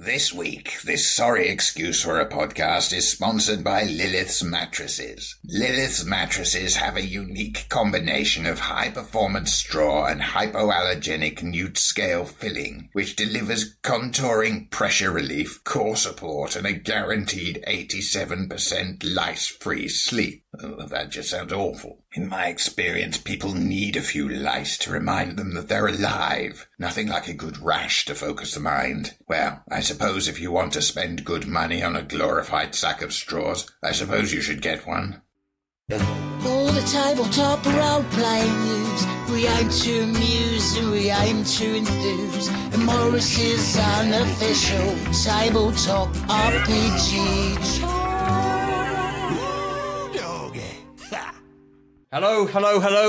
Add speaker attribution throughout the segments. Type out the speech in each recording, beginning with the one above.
Speaker 1: This week, this sorry excuse for a podcast is sponsored by Lilith's Mattresses. Lilith's Mattresses have a unique combination of high-performance straw and hypoallergenic newt-scale filling, which delivers contouring, pressure relief, core support, and a guaranteed 87% lice-free sleep. Oh, that just sounds awful. In my experience, people need a few lice to remind them that they're alive. Nothing like a good rash to focus the mind. Well, I suppose if you want to spend good money on a glorified sack of straws, I suppose you should get one.
Speaker 2: All the tabletop role-playing news, we aim to amuse and we aim to enthuse. And Morrus's unofficial tabletop RPG.
Speaker 3: Hello,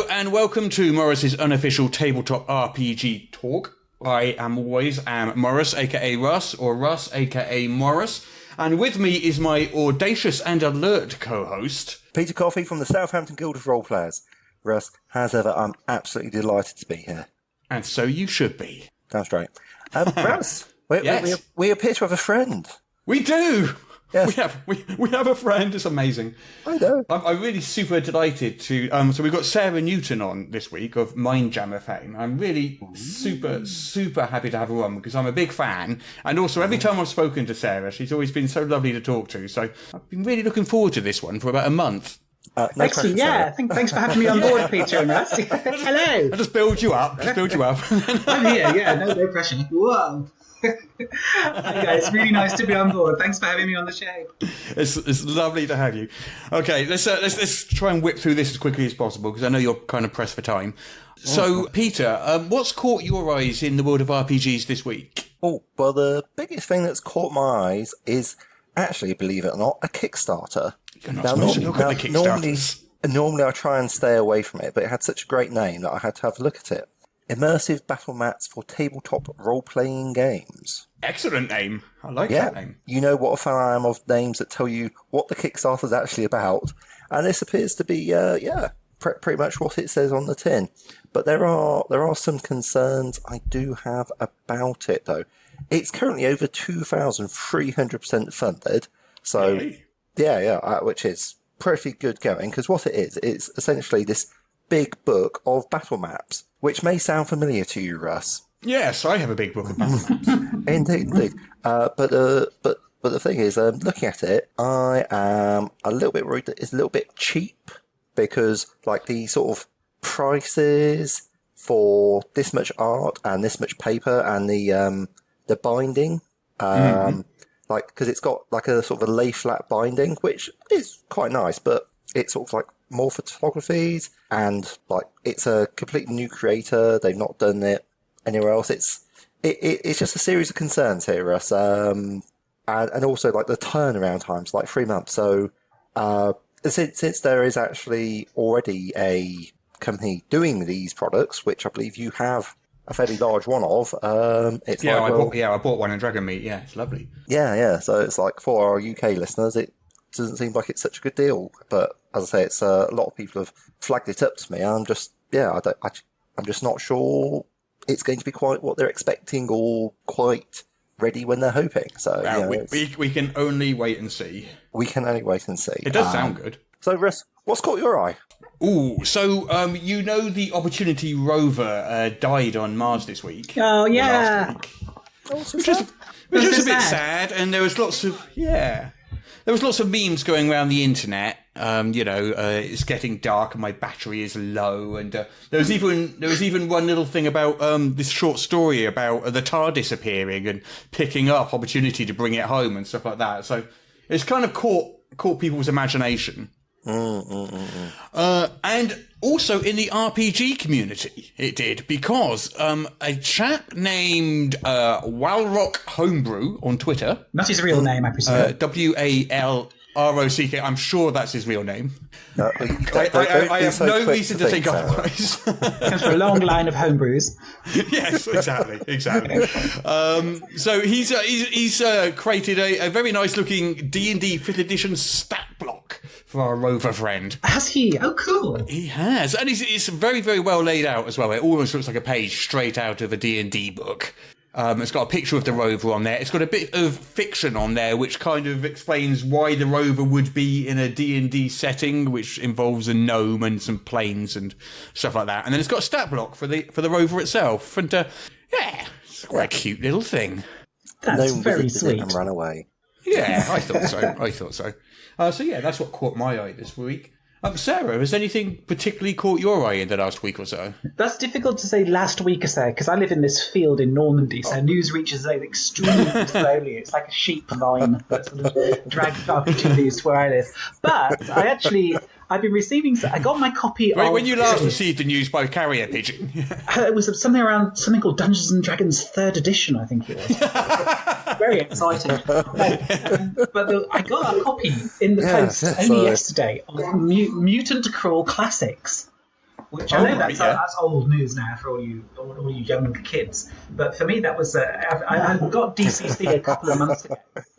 Speaker 3: and welcome to Morrus's unofficial tabletop RPG talk. I am Morrus, aka Russ, or Russ, aka Morrus. And with me is my audacious and alert co-host,
Speaker 4: Peter Coffey from the Southampton Guild of Role Players. Russ, as ever, I'm absolutely delighted to be here.
Speaker 3: And so you should be.
Speaker 4: That's right. Russ,
Speaker 3: Yes.
Speaker 4: we appear to have a friend.
Speaker 3: We do!
Speaker 4: Yes.
Speaker 3: We have a friend. It's amazing.
Speaker 4: I know.
Speaker 3: I'm really super delighted to. So we've got Sarah Newton on this week of Mindjammer fame. I'm really super happy to have her on because I'm a big fan. And also, every time I've spoken to Sarah, she's always been so lovely to talk to. So I've been really looking forward to this one for about a month.
Speaker 4: No
Speaker 5: Excellent,
Speaker 4: pressure,
Speaker 5: yeah.
Speaker 4: Sarah.
Speaker 5: Thanks for having me on board, Peter and Russ. Hello.
Speaker 3: I just build you up.
Speaker 5: I'm here, yeah, no pressure. Whoa. Hi guys, really nice to be on board. Thanks for having me on the show.
Speaker 3: It's lovely to have you. Okay, let's try and whip through this as quickly as possible because I know you're kind of pressed for time. So, Peter, what's caught your eyes in the world of RPGs this week?
Speaker 4: Oh, well, the biggest thing that's caught my eyes is actually, believe it or not, a Kickstarter.
Speaker 3: You're not supposed to look at the Kickstarters.
Speaker 4: Normally I try and stay away from it, but it had such a great name that I had to have a look at it. Immersive battle mats for tabletop role-playing games.
Speaker 3: Excellent name. I like
Speaker 4: Yeah,
Speaker 3: that name.
Speaker 4: you know what a fan I am of names that tell you what the Kickstarter's actually about, and this appears to be, pretty much what it says on the tin. But there are some concerns I do have about it, though. It's currently over 2,300% funded, so
Speaker 3: Hey.
Speaker 4: which is pretty good going. Because what it is, it's essentially this big book of battle maps, which may sound familiar to you, Russ.
Speaker 3: Yes, I have a big book of battle maps.
Speaker 4: Indeed. But the thing is, looking at it, I am a little bit worried that it's a little bit cheap because, like, the sort of prices for this much art and this much paper and the binding, like, because it's got like a sort of a lay flat binding, which is quite nice, but it's sort of like more photographies and like it's a completely new creator. They've not done it anywhere else. It's just a series of concerns here, Russ. And also like the turnaround times, like 3 months. So since there is actually already a company doing these products, which I believe you have a fairly large one of, it's
Speaker 3: I bought one in Dragon Meat. Yeah, it's lovely.
Speaker 4: Yeah. So it's like for our UK listeners, it doesn't seem like it's such a good deal. But as I say, it's a lot of people have flagged it up to me. I'm just, I'm just not sure it's going to be quite what they're expecting or quite ready when they're hoping. So
Speaker 3: Well, we can only wait and see.
Speaker 4: we can only wait and see.
Speaker 3: It does sound good.
Speaker 4: So, Russ, what's caught your eye?
Speaker 3: Ooh, so you know the Opportunity rover died on Mars this week.
Speaker 5: Oh,
Speaker 3: Or
Speaker 5: yeah.
Speaker 3: last week. Which was a bit sad, and there was lots of memes going around the internet. It's getting dark and my battery is low, and there was even one little thing about this short story about the TARDIS appearing and picking up Opportunity to bring it home and stuff like that. So it's kind of caught people's imagination. And also in the RPG community, it did, because a chap named Walrock Homebrew on Twitter.
Speaker 5: Not his real name, I presume.
Speaker 3: WALROCK. I'm sure that's his real name. I have no reason to think otherwise.
Speaker 5: Comes from a long line of homebrews.
Speaker 3: Yes, exactly. So he's created a very nice looking D&D 5th edition stat block for our rover friend.
Speaker 5: Has he? Oh, cool.
Speaker 3: He has, and it's very, very well laid out as well. It almost looks like a page straight out of a D&D book. It's got a picture of the rover on there. It's got a bit of fiction on there, which kind of explains why the rover would be in a D&D setting, which involves a gnome and some planes and stuff like that. And then it's got a stat block for the rover itself. And it's quite a cute little thing.
Speaker 5: That's
Speaker 4: Gnome
Speaker 5: very
Speaker 4: visited it
Speaker 5: sweet.
Speaker 4: and ran away.
Speaker 3: Yeah, I thought so. So yeah, that's what caught my eye this week. Sarah, has anything particularly caught your eye in the last week or so?
Speaker 5: That's difficult to say last week or so, because I live in this field in Normandy, so news reaches us extremely slowly. It's like a sheep line that sort of drags RPGs to where I live. But I've been receiving... I got my copy of...
Speaker 3: When you last received the news by carrier pigeon?
Speaker 5: It was something called Dungeons & Dragons 3rd edition, I think it was. Very exciting. I got a copy in the post only yesterday of Mutant Crawl Classics, which I know that's old news now for all you young kids. But for me, that was... I got DCC a couple of months ago.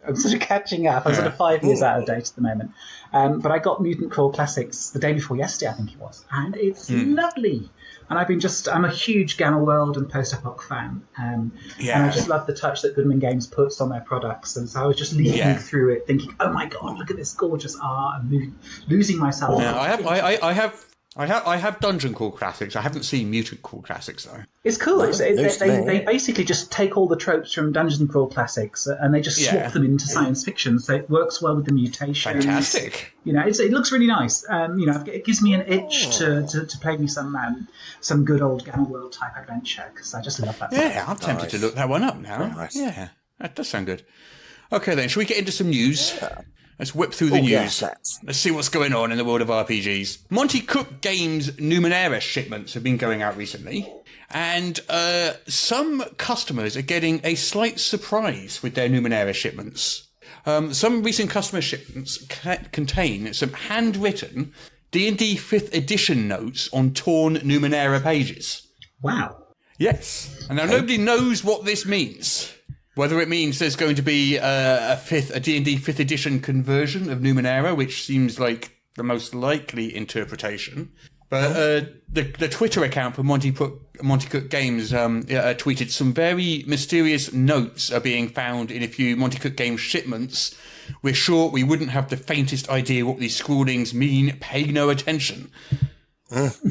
Speaker 5: I'm sort of catching up. I'm sort of 5 years out of date at the moment. But I got Mutant Crawl Classics the day before yesterday, I think it was. And it's lovely. And I'm a huge Gamma World and Post-Apoc fan. And I just love the touch that Goodman Games puts on their products. And so I was just leafing through it thinking, oh my God, look at this gorgeous art, and losing myself.
Speaker 3: Yeah, I have Dungeon Crawl Classics. I haven't seen Mutant Crawl Classics though.
Speaker 5: It's cool. They basically just take all the tropes from Dungeon Crawl Classics and they just swap them into science fiction. So it works well with the mutations.
Speaker 3: Fantastic.
Speaker 5: It looks really nice. It gives me an itch to play me some good old Gamma World type adventure, because I just love that.
Speaker 3: Yeah, I'm tempted to look that one up now.
Speaker 4: Nice.
Speaker 3: Yeah, that does sound good. Okay then, shall we get into some news? Let's whip through the news. Let's see what's going on in the world of RPGs. Monty Cook Games' Numenera shipments have been going out recently, and some customers are getting a slight surprise with their Numenera shipments. Some recent customer shipments contain some handwritten D&D 5th edition notes on torn Numenera pages.
Speaker 5: Wow.
Speaker 3: Yes. And now nobody knows what this means. Whether it means there's going to be a D&D 5th edition conversion of Numenera, which seems like the most likely interpretation. But the Twitter account for Monty Cook Games tweeted some very mysterious notes are being found in a few Monty Cook Games shipments. We're sure we wouldn't have the faintest idea what these scrawlings mean. Pay no attention. It's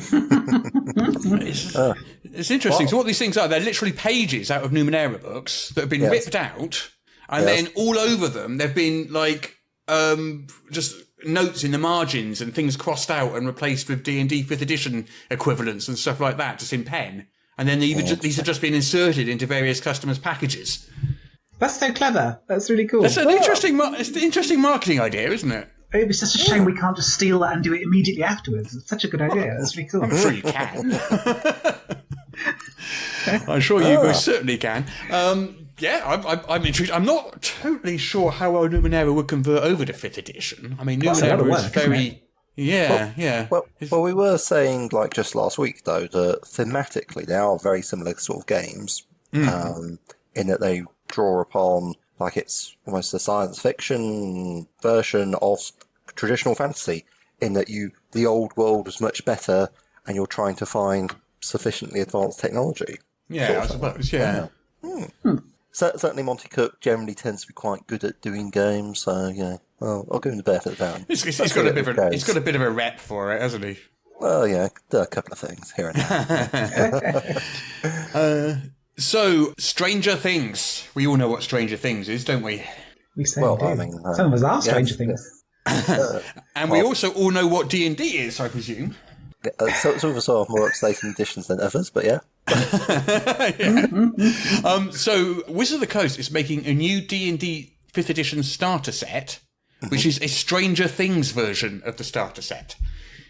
Speaker 3: interesting. So what these things are, they're literally pages out of Numenera books that have been ripped out, and then all over them they've been like just notes in the margins and things crossed out and replaced with D&D 5th edition equivalents and stuff like that, just in pen. And then these have just been inserted into various customers' packages.
Speaker 5: That's so clever. That's really cool.
Speaker 3: That's an interesting marketing idea, isn't it?
Speaker 5: It was just a shame we can't just steal that and do it immediately afterwards. It's such a good idea. That's really cool.
Speaker 3: I'm sure you can. I'm sure you most certainly can. I'm intrigued. I'm not totally sure how well Numenera would convert over to 5th edition. I mean, Numenera is very...
Speaker 4: Well, we were saying, like, just last week, though, that thematically they are very similar sort of games, in that they draw upon... Like, it's almost a science fiction version of traditional fantasy, in that the old world was much better and you're trying to find sufficiently advanced technology.
Speaker 3: Yeah, I suppose, yeah.
Speaker 4: Certainly Monty Cook generally tends to be quite good at doing games, so, well, I'll give him the benefit of the doubt.
Speaker 3: He's got a bit of a rep for it, hasn't he?
Speaker 4: Well, yeah, a couple of things here and there.
Speaker 3: So, Stranger Things. We all know what Stranger Things is, don't we?
Speaker 5: We say some of us are Stranger Things.
Speaker 3: And we also all know what D&D is, I presume.
Speaker 4: Some of us are more up-to-date in editions than others, but yeah.
Speaker 3: So, Wizard of the Coast is making a new D&D 5th edition starter set, which is a Stranger Things version of the starter set.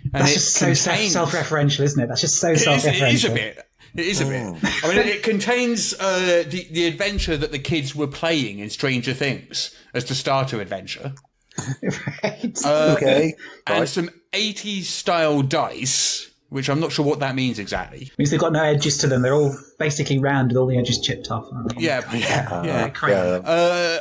Speaker 3: And
Speaker 5: that's just so self-referential, isn't it? That's just so self-referential.
Speaker 3: It is a bit. I mean, it contains the adventure that the kids were playing in Stranger Things as the starter adventure.
Speaker 5: Right.
Speaker 3: And some 80s style dice, which I'm not sure what that means exactly.
Speaker 5: It means they've got no edges to them. They're all basically round with all the edges chipped off.
Speaker 3: Yeah.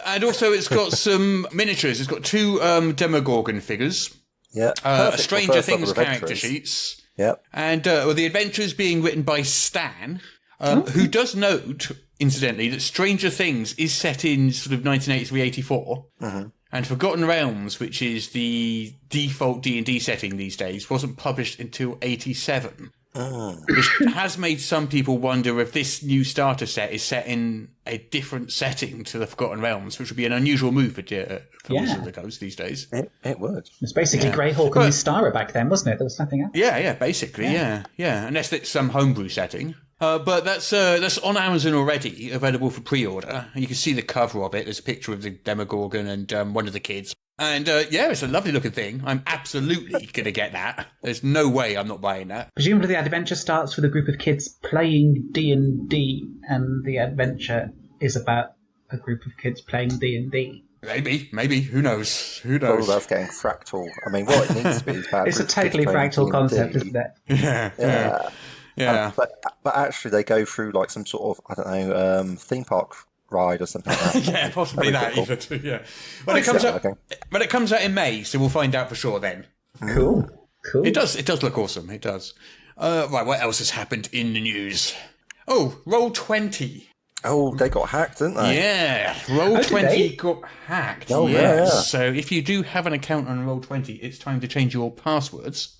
Speaker 3: And also it's got some miniatures. It's got 2 Demogorgon figures.
Speaker 4: Yeah.
Speaker 3: Stranger Things character sheets.
Speaker 4: Yep.
Speaker 3: And the adventures being written by Stan, who does note incidentally, that Stranger Things is set in sort of 1983-84, and Forgotten Realms, which is the default D&D setting these days, wasn't published until 87. Which has made some people wonder if this new starter set is set in a different setting to the Forgotten Realms, which would be an unusual move for Wizards of the Coast these days.
Speaker 4: It would.
Speaker 5: It's basically Greyhawk and Mystara back then, wasn't it? There was nothing else.
Speaker 3: Yeah, basically, yeah. Unless it's some homebrew setting. But that's on Amazon already, available for pre-order. And you can see the cover of it. There's a picture of the Demogorgon and one of the kids. And it's a lovely looking thing. I'm absolutely going to get that. There's no way I'm not buying that.
Speaker 5: Presumably the adventure starts with a group of kids playing D&D, and the adventure is about a group of kids playing D&D.
Speaker 3: Maybe. Who knows?
Speaker 4: Oh, that's getting fractal. I mean, what it needs to be is about
Speaker 5: It's a totally fractal concept, isn't it?
Speaker 3: Yeah.
Speaker 4: But actually, they go through like some sort of, I don't know, theme park ride or something like that.
Speaker 3: Yeah, possibly that either too, yeah. When it comes out in May, so we'll find out for sure then.
Speaker 5: Cool.
Speaker 3: It does look awesome, it does. Right, what else has happened in the news? Oh, Roll20.
Speaker 4: Oh, they got hacked, didn't they?
Speaker 3: Yeah, Roll20 got hacked.
Speaker 4: Oh, yeah.
Speaker 3: So if you do have an account on Roll20, it's time to change your passwords.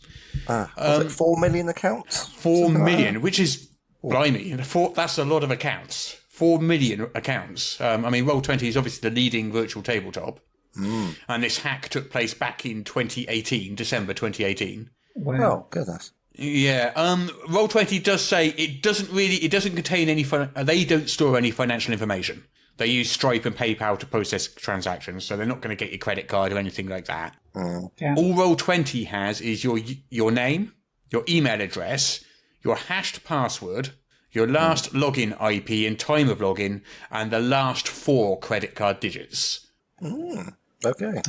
Speaker 4: Was it 4 million accounts?
Speaker 3: 4 million, which is, blimey, that's a lot of accounts. 4 million accounts. I mean, Roll20 is obviously the leading virtual tabletop. And this hack took place back in 2018, December 2018.
Speaker 5: Wow.
Speaker 4: Oh, goodness.
Speaker 3: Yeah, Roll20 does say it doesn't contain any, they don't store any financial information. They use Stripe and PayPal to process transactions, so they're not going to get your credit card or anything like that.
Speaker 5: Yeah.
Speaker 3: All Roll20 has is your name, your email address, your hashed password, your last login IP and time of login, and the last 4 credit card digits.
Speaker 4: Okay.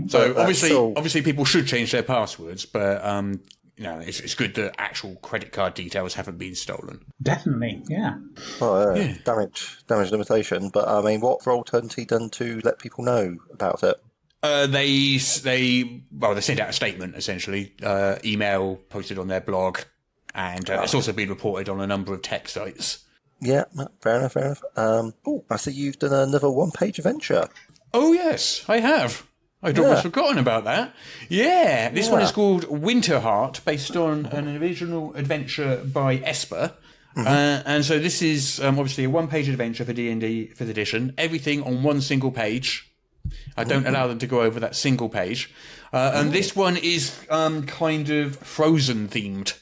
Speaker 3: So obviously people should change their passwords, but it's good that actual credit card details haven't been stolen.
Speaker 5: Definitely, yeah.
Speaker 4: Well, damage limitation. But I mean, what Roll20 done to let people know about it?
Speaker 3: They sent out a statement essentially, email posted on their blog, and it's also been reported on a number of tech sites.
Speaker 4: Yeah, fair enough. I see you've done another one-page adventure.
Speaker 3: Oh yes, I have. I'd almost forgotten about that. Yeah, this one is called Winterheart, based on an original adventure by Esper. And so this is obviously a one-page adventure for D&D 5th edition. Everything on one single page. I don't allow them to go over that single page. And this one is kind of Frozen themed.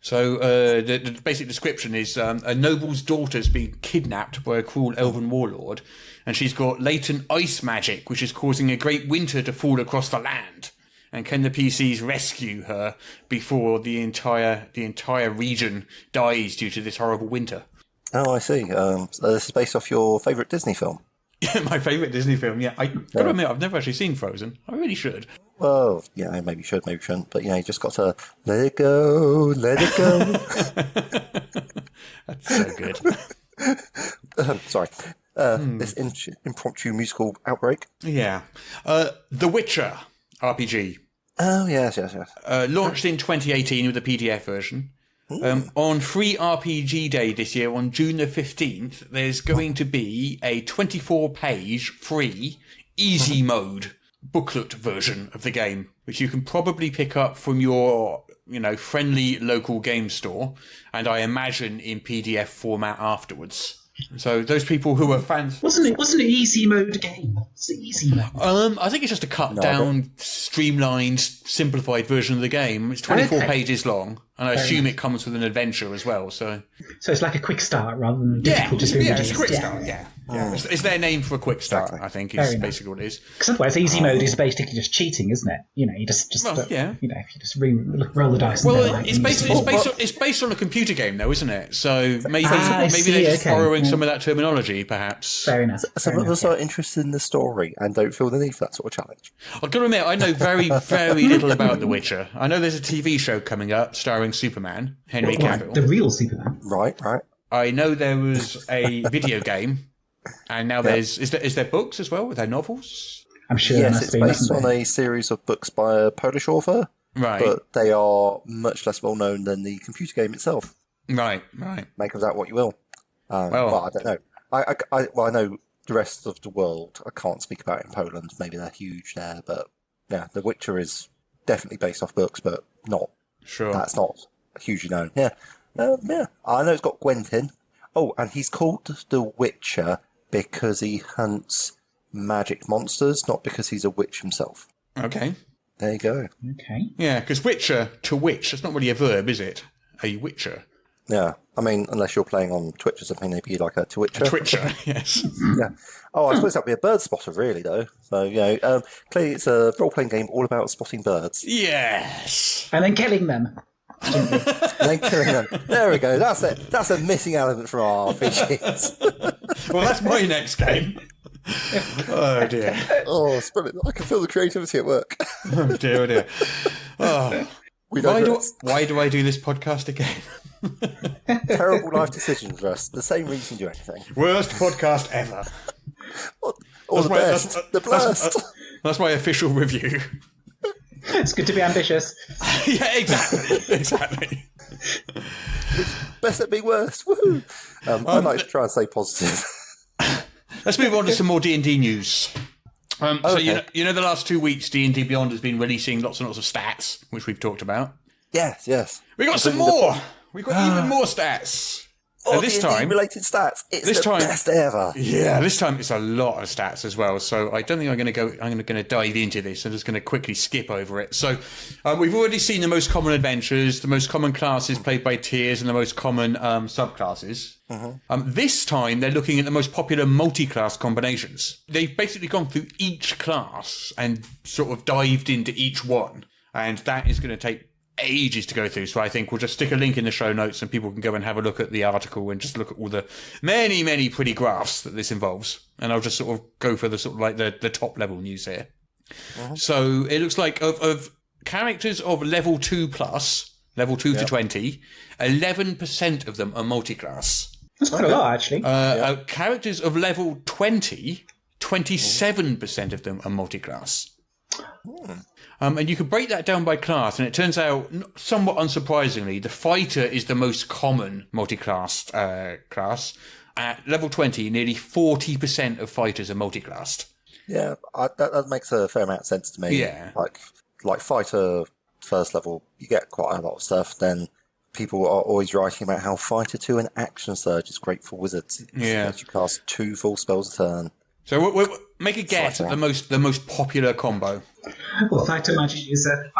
Speaker 3: So the basic description is a noble's daughter's been kidnapped by a cruel elven warlord, and she's got latent ice magic, which is causing a great winter to fall across the land. And can the PCs rescue her before the entire region dies due to this horrible winter?
Speaker 4: Oh, I see. So this is based off your favourite Disney film.
Speaker 3: Yeah, my favourite Disney film. Yeah, I gotta admit, I've never actually seen Frozen. I really should.
Speaker 4: Well, yeah, maybe you should, maybe you shouldn't. But, you just got to let it go, let it go.
Speaker 3: That's so good.
Speaker 4: Sorry. This impromptu musical outbreak.
Speaker 3: Yeah. The Witcher RPG.
Speaker 4: Oh, yes.
Speaker 3: Launched in 2018 with a PDF version. On Free RPG Day this year, on June the 15th, there's going to be a 24-page free easy mode booklet version of the game, which you can probably pick up from your, friendly local game store, and I imagine in PDF format afterwards. So those people who are fans,
Speaker 5: wasn't it easy mode game? It's easy mode.
Speaker 3: I think it's just a cut down, streamlined, simplified version of the game. It's 24 pages long, and I assume it comes with an adventure as well. So
Speaker 5: it's like a quick start rather than difficult.
Speaker 3: It's a quick start. Yeah. It's their name for a quick start. I think is basically what it is.
Speaker 5: Because otherwise, easy mode is basically just cheating, isn't it? You just if you just roll the dice.
Speaker 3: Well, it's based on a computer game, though, isn't it? So maybe they're just borrowing some of that terminology, perhaps.
Speaker 5: Fair enough.
Speaker 4: Some of us are interested in the story and don't feel the need for that sort of challenge.
Speaker 3: I've got to admit, I know very, very little about The Witcher. I know there's a TV show coming up starring Superman, Henry Cavill.
Speaker 5: The real Superman.
Speaker 4: Right.
Speaker 3: I know there was a video game, and now is there books as well? Are there novels?
Speaker 5: I'm sure.
Speaker 4: Yes, it's based on a series of books by a Polish author.
Speaker 3: Right.
Speaker 4: But they are much less well known than the computer game itself.
Speaker 3: Right.
Speaker 4: Make of that what you will. Well, I don't know. I know the rest of the world. I can't speak about it in Poland. Maybe they're huge there, but yeah, The Witcher is definitely based off books, but not.
Speaker 3: Sure.
Speaker 4: That's not hugely known. Yeah, yeah. I know it's got Gwentin. Oh, and he's called The Witcher because he hunts magic monsters, not because he's a witch himself.
Speaker 3: Okay.
Speaker 4: There you go.
Speaker 5: Okay.
Speaker 3: Yeah, because Witcher to witch, that's not really a verb, is it? A Witcher.
Speaker 4: Yeah, I mean, unless you're playing on Twitch or something, maybe like a Twitcher.
Speaker 3: A Twitcher, yes.
Speaker 4: Yeah. Oh, I suppose that'd be a bird spotter, really, though. So, clearly it's a role-playing game all about spotting birds.
Speaker 3: Yes.
Speaker 5: And then killing them.
Speaker 4: And then killing them. There we go. That's it. That's a missing element from our RPGs.
Speaker 3: Well, that's my next game. Oh, dear.
Speaker 4: Oh, it's brilliant. I can feel the creativity at work.
Speaker 3: Oh, dear, oh, dear. Oh. Why do I do this podcast again?
Speaker 4: Terrible life decisions, Russ. The same reason you do anything.
Speaker 3: Worst podcast ever.
Speaker 4: Or the best. The blast.
Speaker 3: That's my official review.
Speaker 5: It's good to be ambitious.
Speaker 3: Yeah, exactly.
Speaker 4: Best at being worst. Woohoo! I like to try and stay positive.
Speaker 3: Let's move on to some more D&D news.
Speaker 4: Okay.
Speaker 3: So you know the last 2 weeks D&D Beyond has been releasing lots and lots of stats, which we've talked about.
Speaker 4: Yes.
Speaker 3: We got some more. We got even more stats.
Speaker 4: Oh,
Speaker 3: this
Speaker 4: D&D
Speaker 3: time,
Speaker 4: related stats. It's the best ever.
Speaker 3: Yeah, this time it's a lot of stats as well. So I don't think I'm going to dive into this. I'm just going to quickly skip over it. So we've already seen the most common adventures, the most common classes played by tiers, and the most common subclasses. This time they're looking at the most popular multi-class combinations. They've basically gone through each class and sort of dived into each one, and that is going to take ages to go through, so I think we'll just stick a link in the show notes and people can go and have a look at the article and just look at all the many pretty graphs that this involves, and I'll just sort of go for the sort of like the top level news here. So it looks like of characters of level 2 plus, level 2 to 20, 11% of them are multi-class.
Speaker 5: That's quite a lot, actually.
Speaker 3: Characters of level 20, 27% of them are multi-class. And you could break that down by class, and it turns out, somewhat unsurprisingly, the fighter is the most common multi-classed class. At level 20, nearly 40% of fighters are multi-classed.
Speaker 4: Yeah, that makes a fair amount of sense to me.
Speaker 3: Yeah.
Speaker 4: Like fighter first level, you get quite a lot of stuff. Then people are always writing about how fighter 2 and action surge is great for wizards.
Speaker 3: Yeah.
Speaker 4: You cast 2 full spells a turn.
Speaker 3: So we'll make a guess at the most popular combo.
Speaker 5: Well, fighter magic is a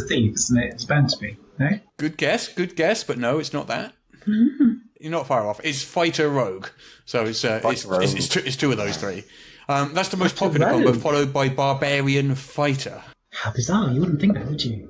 Speaker 5: thief, isn't it? It's bound to be, no?
Speaker 3: Good guess, but no, it's not that. You're not far off. It's fighter rogue. So it's two of those three. That's the most popular combo, followed by barbarian fighter.
Speaker 5: How bizarre! You wouldn't think that, would you?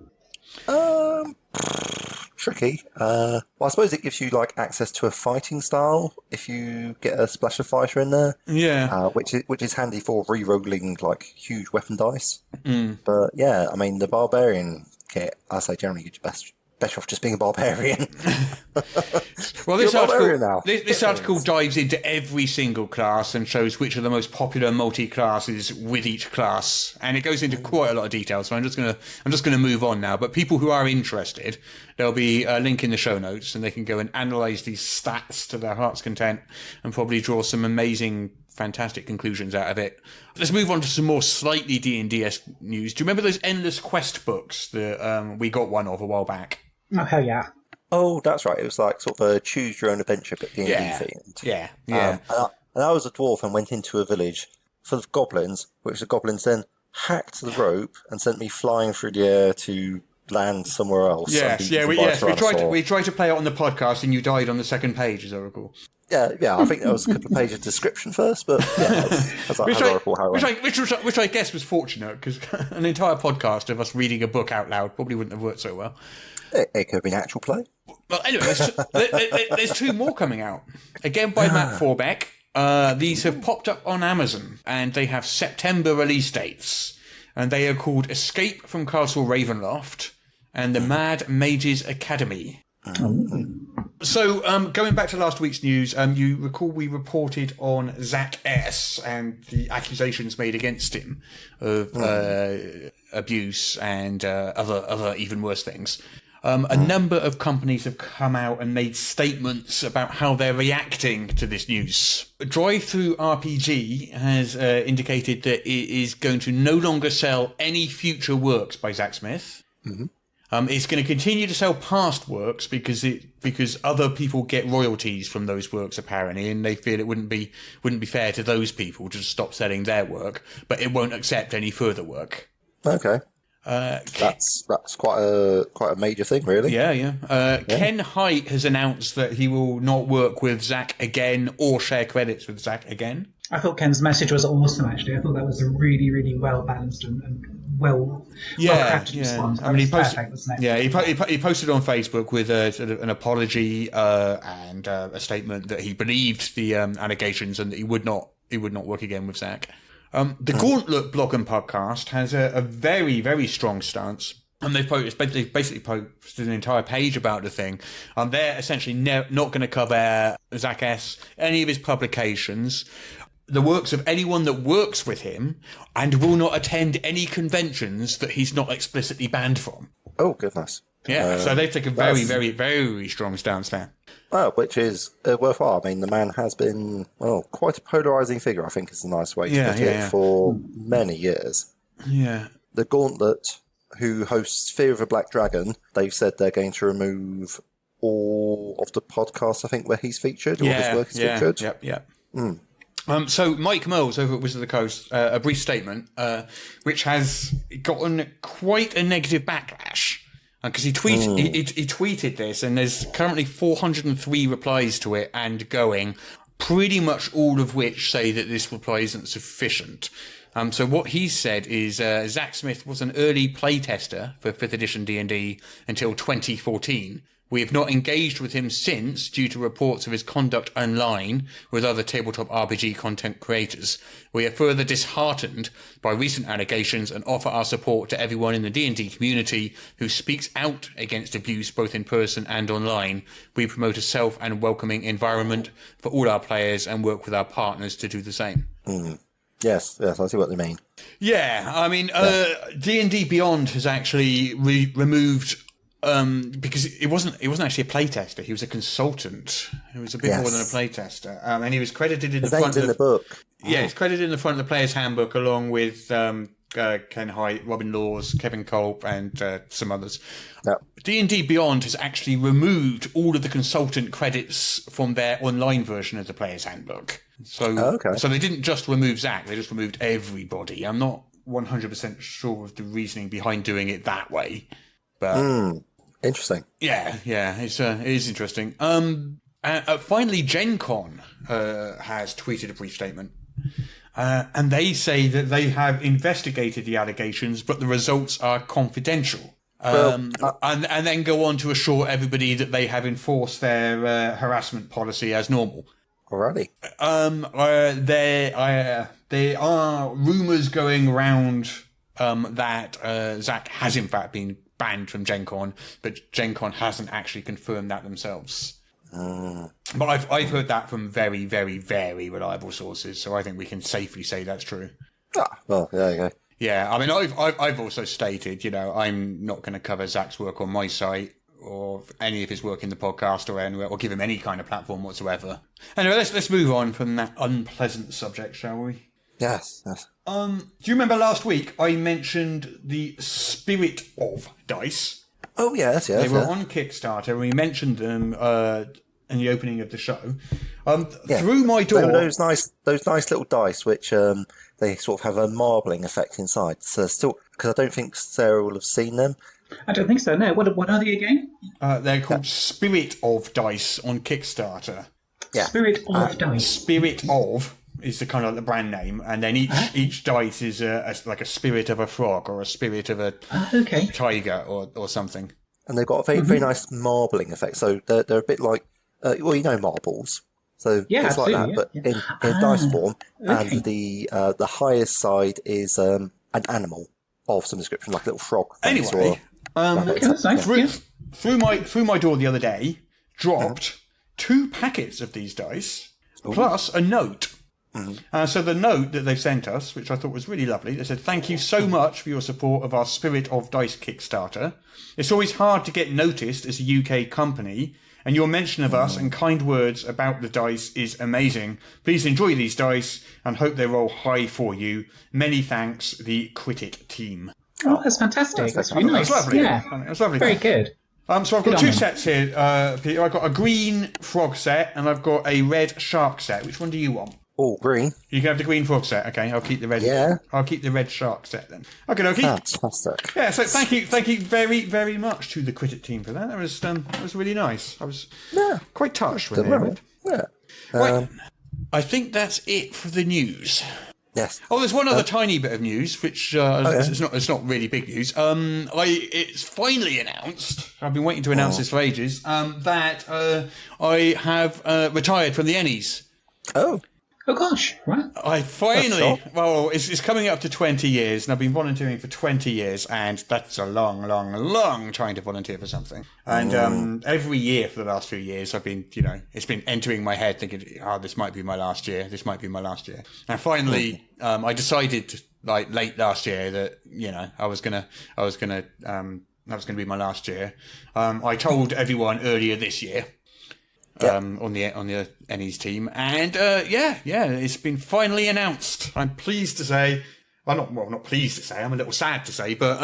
Speaker 4: Tricky. Well, I suppose it gives you like access to a fighting style if you get a splasher fighter in there.
Speaker 3: Yeah.
Speaker 4: Which is handy for re-rolling like huge weapon dice. But yeah, I mean the barbarian kit, I say generally you're better off just being a barbarian.
Speaker 3: Well, this article dives into every single class and shows which are the most popular multi-classes with each class, and it goes into quite a lot of detail. So I'm just gonna move on now. But people who are interested, there'll be a link in the show notes, and they can go and analyse these stats to their heart's content, and probably draw some amazing, fantastic conclusions out of it. Let's move on to some more slightly D&D-esque news. Do you remember those Endless Quest books that we got one of a while back?
Speaker 5: Oh, hell yeah.
Speaker 4: Oh, that's right. It was like sort of a choose your own adventure but D&D themed.
Speaker 3: Yeah.
Speaker 4: And I was a dwarf and went into a village full of goblins, which the goblins then hacked the rope and sent me flying through the air to land somewhere else.
Speaker 3: We tried to play it on the podcast and you died on the second page, as I recall.
Speaker 4: Yeah, I think there was a couple of pages of description first, but yeah, that's how I recall how it went.
Speaker 3: Which I guess was fortunate, because an entire podcast of us reading a book out loud probably wouldn't have worked so well.
Speaker 4: It could have been actual play.
Speaker 3: Well, anyway, there's 2 more coming out. Again by Matt Forbeck. These have popped up on Amazon, and they have September release dates. And they are called Escape from Castle Ravenloft and The Mad Mages Academy. So, going back to last week's news, you recall we reported on Zach S. and the accusations made against him of abuse and other even worse things. A number of companies have come out and made statements about how they're reacting to this news. Drive-Thru RPG has indicated that it is going to no longer sell any future works by Zach Smith. Mm-hmm. It's going to continue to sell past works because other people get royalties from those works apparently, and they feel it wouldn't be fair to those people to stop selling their work, but it won't accept any further work.
Speaker 4: Okay. That's quite a major thing, really.
Speaker 3: Yeah. Ken Hite has announced that he will not work with Zach again or share credits with Zach again.
Speaker 5: I thought Ken's message was awesome, actually. I thought that was a really, really well balanced and well crafted response.
Speaker 3: I mean, he posted on Facebook with sort of an apology and a statement that he believed the allegations and that he would not work again with Zach. The Gauntlet blog and podcast has a very, very strong stance. And they've basically posted an entire page about the thing. They're essentially not going to cover Zach S., any of his publications, the works of anyone that works with him, and will not attend any conventions that he's not explicitly banned from.
Speaker 4: Oh, goodness.
Speaker 3: Yeah, so they take a very, very, very strong stance there.
Speaker 4: Well, which is worthwhile. I mean, the man has been, quite a polarising figure, I think is a nice way to put it, for many years.
Speaker 3: Yeah.
Speaker 4: The Gauntlet, who hosts Fear of a Black Dragon, they've said they're going to remove all of the podcasts, I think, where he's featured, or his work is featured.
Speaker 3: Yep. So Mike Mills over at Wizard of the Coast, a brief statement, which has gotten quite a negative backlash. Because he tweeted this, and there's currently 403 replies to it and going, pretty much all of which say that this reply isn't sufficient. So what he said is Zach Smith was an early playtester for 5th edition D&D until 2014. We have not engaged with him since due to reports of his conduct online with other tabletop RPG content creators. We are further disheartened by recent allegations and offer our support to everyone in the D&D community who speaks out against abuse both in person and online. We promote a safe and welcoming environment for all our players and work with our partners to do the same.
Speaker 4: Yes, I see what they mean.
Speaker 3: Yeah, I mean, D&D Beyond has actually removed... because it wasn't actually a playtester. He was a consultant. He was a bit more than a playtester, and he was credited in the front of the book. Yeah, he's credited in the front of the player's handbook along with Ken Hite, Robin Laws, Kevin Culp, and some others. Yep. D&D Beyond has actually removed all of the consultant credits from their online version of the player's handbook. So, so they didn't just remove Zach; they just removed everybody. I'm not 100% sure of the reasoning behind doing it that way, but.
Speaker 4: Interesting.
Speaker 3: Yeah, it is interesting. Finally, Gen Con has tweeted a brief statement. And they say that they have investigated the allegations, but the results are confidential. And then go on to assure everybody that they have enforced their harassment policy as normal.
Speaker 4: Alrighty.
Speaker 3: There are rumours going around that Zach has in fact been banned from Gen Con, but Gen Con hasn't actually confirmed that themselves. But I've heard that from very, very, very reliable sources, so I think we can safely say that's true.
Speaker 4: Well, there you go.
Speaker 3: Yeah, I mean, I've also stated, I'm not going to cover Zach's work on my site or any of his work in the podcast or anywhere, or give him any kind of platform whatsoever. Anyway, let's move on from that unpleasant subject, shall we?
Speaker 4: Yes.
Speaker 3: Do you remember last week I mentioned the Spirit of dice?
Speaker 4: Oh, yes.
Speaker 3: They were on Kickstarter, and we mentioned them in the opening of the show. Through my door...
Speaker 4: Those nice little dice, which they sort of have a marbling effect inside. So still, because I don't think Sarah will have seen them.
Speaker 5: I don't think so, no. What are they again?
Speaker 3: They're called Spirit of Dice on Kickstarter.
Speaker 5: Yeah. Spirit of Dice.
Speaker 3: Spirit of... is the kind of the brand name, and then each dice is like a spirit of a frog or a spirit of a tiger or something. And they've got a very, very nice marbling effect. So they're a bit like, marbles. So it's like that, but in dice form. Okay. And the highest side is an animal of some description, like a little frog. Anyway, through my door the other day, dropped 2 packets of these dice plus a note. So the note that they've sent us, which I thought was really lovely, they said, "Thank you so much for your support of our Spirit of Dice Kickstarter. It's always hard to get noticed as a UK company, and your mention of us and kind words about the dice is amazing. Please enjoy these dice and hope they roll high for you. Many thanks, the Critic team."
Speaker 5: Oh, that's fantastic. That's really nice.
Speaker 3: That's lovely.
Speaker 5: Yeah.
Speaker 3: That's lovely.
Speaker 5: Very good.
Speaker 3: So I've got two sets here, Peter. I've got a green frog set and I've got a red shark set. Which one do you want?
Speaker 4: Oh, green.
Speaker 3: You can have the green frog set. Okay, I'll keep the red.
Speaker 4: Yeah.
Speaker 3: I'll keep the red shark set then. Okay, okay.
Speaker 4: Fantastic.
Speaker 3: Yeah. So thank you very, very much to the Critic team for that. That was really nice. I was quite touched with it.
Speaker 4: Yeah.
Speaker 3: Right. I think that's it for the news.
Speaker 4: Yes.
Speaker 3: Oh, there's one other tiny bit of news, which it's not really big news. It's finally announced. I've been waiting to announce this for ages. That I have retired from the Ennies.
Speaker 4: Oh.
Speaker 5: Oh gosh, right.
Speaker 3: I finally, well, it's coming up to 20 years, and I've been volunteering for 20 years, and that's a long, long, long time to volunteer for something. And every year for the last few years, I've been, it's been entering my head thinking, this might be my last year, this might be my last year. And finally, I decided, late last year that, I was gonna be my last year. I told everyone earlier this year. On the Ennies team, and it's been finally announced. I'm pleased to say, not pleased to say. I'm a little sad to say, but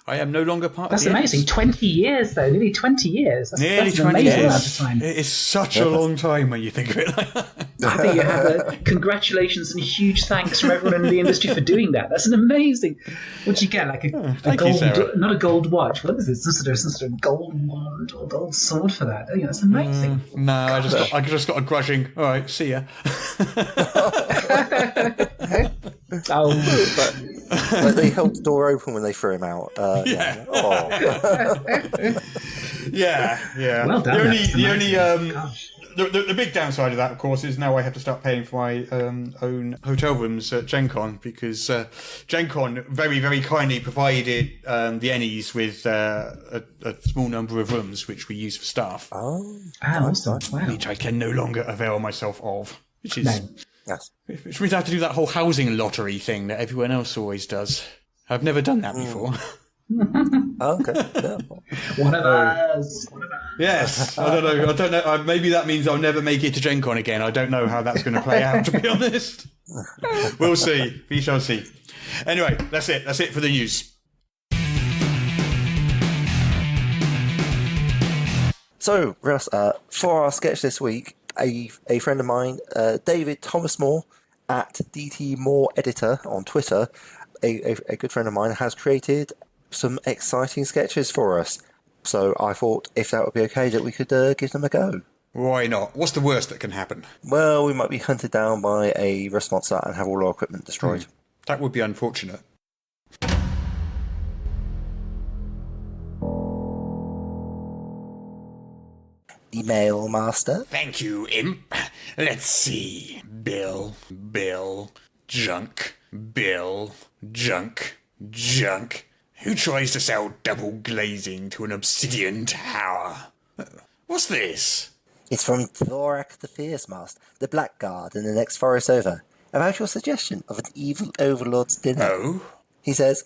Speaker 3: I am no longer part of the
Speaker 5: amazing.
Speaker 3: Ennies.
Speaker 5: 20 years, though. Nearly 20 years.
Speaker 3: Nearly
Speaker 5: that's
Speaker 3: 20
Speaker 5: amazing
Speaker 3: years.
Speaker 5: amount of time.
Speaker 3: It is such a long time when you think of it like that.
Speaker 5: I think you have a congratulations and huge thanks from everyone in the industry for doing that. That's an amazing. What do you get? Like a gold, not a gold watch. What is it? Some sort of gold wand or gold sword for that. That's amazing.
Speaker 3: No, I just got a grudging. All right, see ya.
Speaker 4: But they held the door open when they threw him out.
Speaker 3: Yeah.
Speaker 5: Well done.
Speaker 3: The big downside of that, of course, is now I have to start paying for my own hotel rooms at Gen Con, because Gen Con very, very kindly provided the Ennies with a small number of rooms which we use for staff.
Speaker 5: Oh, awesome. Wow.
Speaker 3: Which I can no longer avail myself of. Which is
Speaker 4: Yes.
Speaker 3: Which means I have to do that whole housing lottery thing that everyone else always does. I've never done that before.
Speaker 4: Okay. Yeah.
Speaker 5: One of us.
Speaker 3: Yes. I don't know. Maybe that means I'll never make it to Gen Con again. I don't know how that's going to play out, to be honest. We'll see. We shall see. Anyway, that's it. That's it for the news.
Speaker 4: So, Russ, for our sketch this week, a friend of mine, David Thomas Moore, at DT Moore Editor on Twitter, a good friend of mine, has created some exciting sketches for us. So I thought if that would be okay, that we could give them a go.
Speaker 3: Why not? What's the worst that can happen?
Speaker 4: Well, we might be hunted down by a rust monster and have all our equipment destroyed.
Speaker 3: That would be unfortunate.
Speaker 4: Email master.
Speaker 1: Thank you, Imp. Let's see. Bill, junk, junk. Who tries to sell double glazing to an obsidian tower? What's this?
Speaker 4: It's from Thorak the Fierce Master, the Blackguard in the next forest over, about your suggestion of an evil overlord's dinner.
Speaker 1: Oh?
Speaker 4: He says,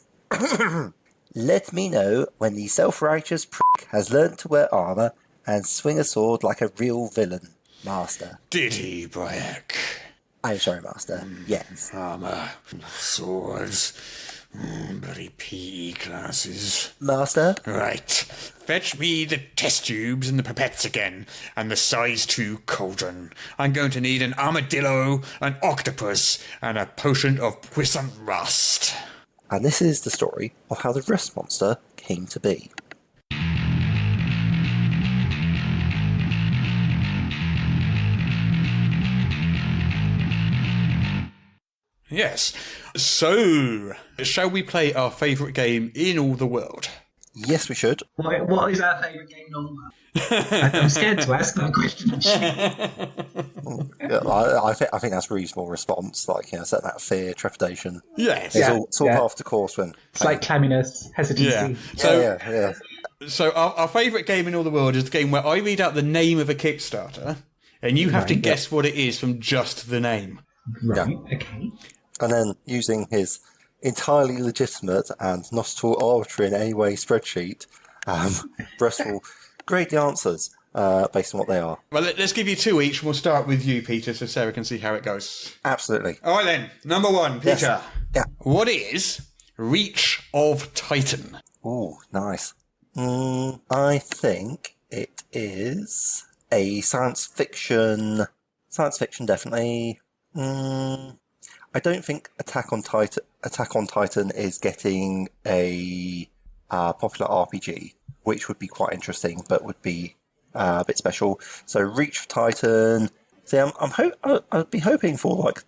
Speaker 4: let me know when the self-righteous prick has learnt to wear armour and swing a sword like a real villain, Master.
Speaker 1: Did he, Bryak?
Speaker 4: I'm sorry, Master. Yes.
Speaker 1: Armour, swords, bloody PE classes.
Speaker 4: Master?
Speaker 1: Right. Fetch me the test tubes and the pipettes again, and the size 2 cauldron. I'm going to need an armadillo, an octopus, and a potion of puissant rust.
Speaker 4: And this is the story of how the rust monster came to be.
Speaker 3: Yes. So, shall we play our favourite game in all the world?
Speaker 4: Yes, we should.
Speaker 5: What is our favourite game in all the world? I'm scared to ask that question.
Speaker 4: I think that's a reasonable response. Set that fear, trepidation.
Speaker 3: Yes.
Speaker 4: It's all part of the course when.
Speaker 5: It's like clamminess, hesitancy.
Speaker 4: Yeah.
Speaker 3: So our favourite game in all the world is the game where I read out the name of a Kickstarter, and you have to guess what it is from just the name.
Speaker 5: Right, okay.
Speaker 4: And then using his entirely legitimate and not at all arbitrary in any way spreadsheet, Brett will grade the answers based on what they are.
Speaker 3: Well, let's give you 2 each, and we'll start with you, Peter, so Sarah can see how it goes.
Speaker 4: Absolutely.
Speaker 3: All right, then. Number 1, Peter.
Speaker 4: Yes. Yeah.
Speaker 3: What is Reach of Titan?
Speaker 4: Ooh, nice. I think it is a science fiction. Science fiction, definitely. I don't think Attack on Titan is getting a popular RPG, which would be quite interesting, but would be a bit special. So, Reach of Titan. See, I'd be hoping for like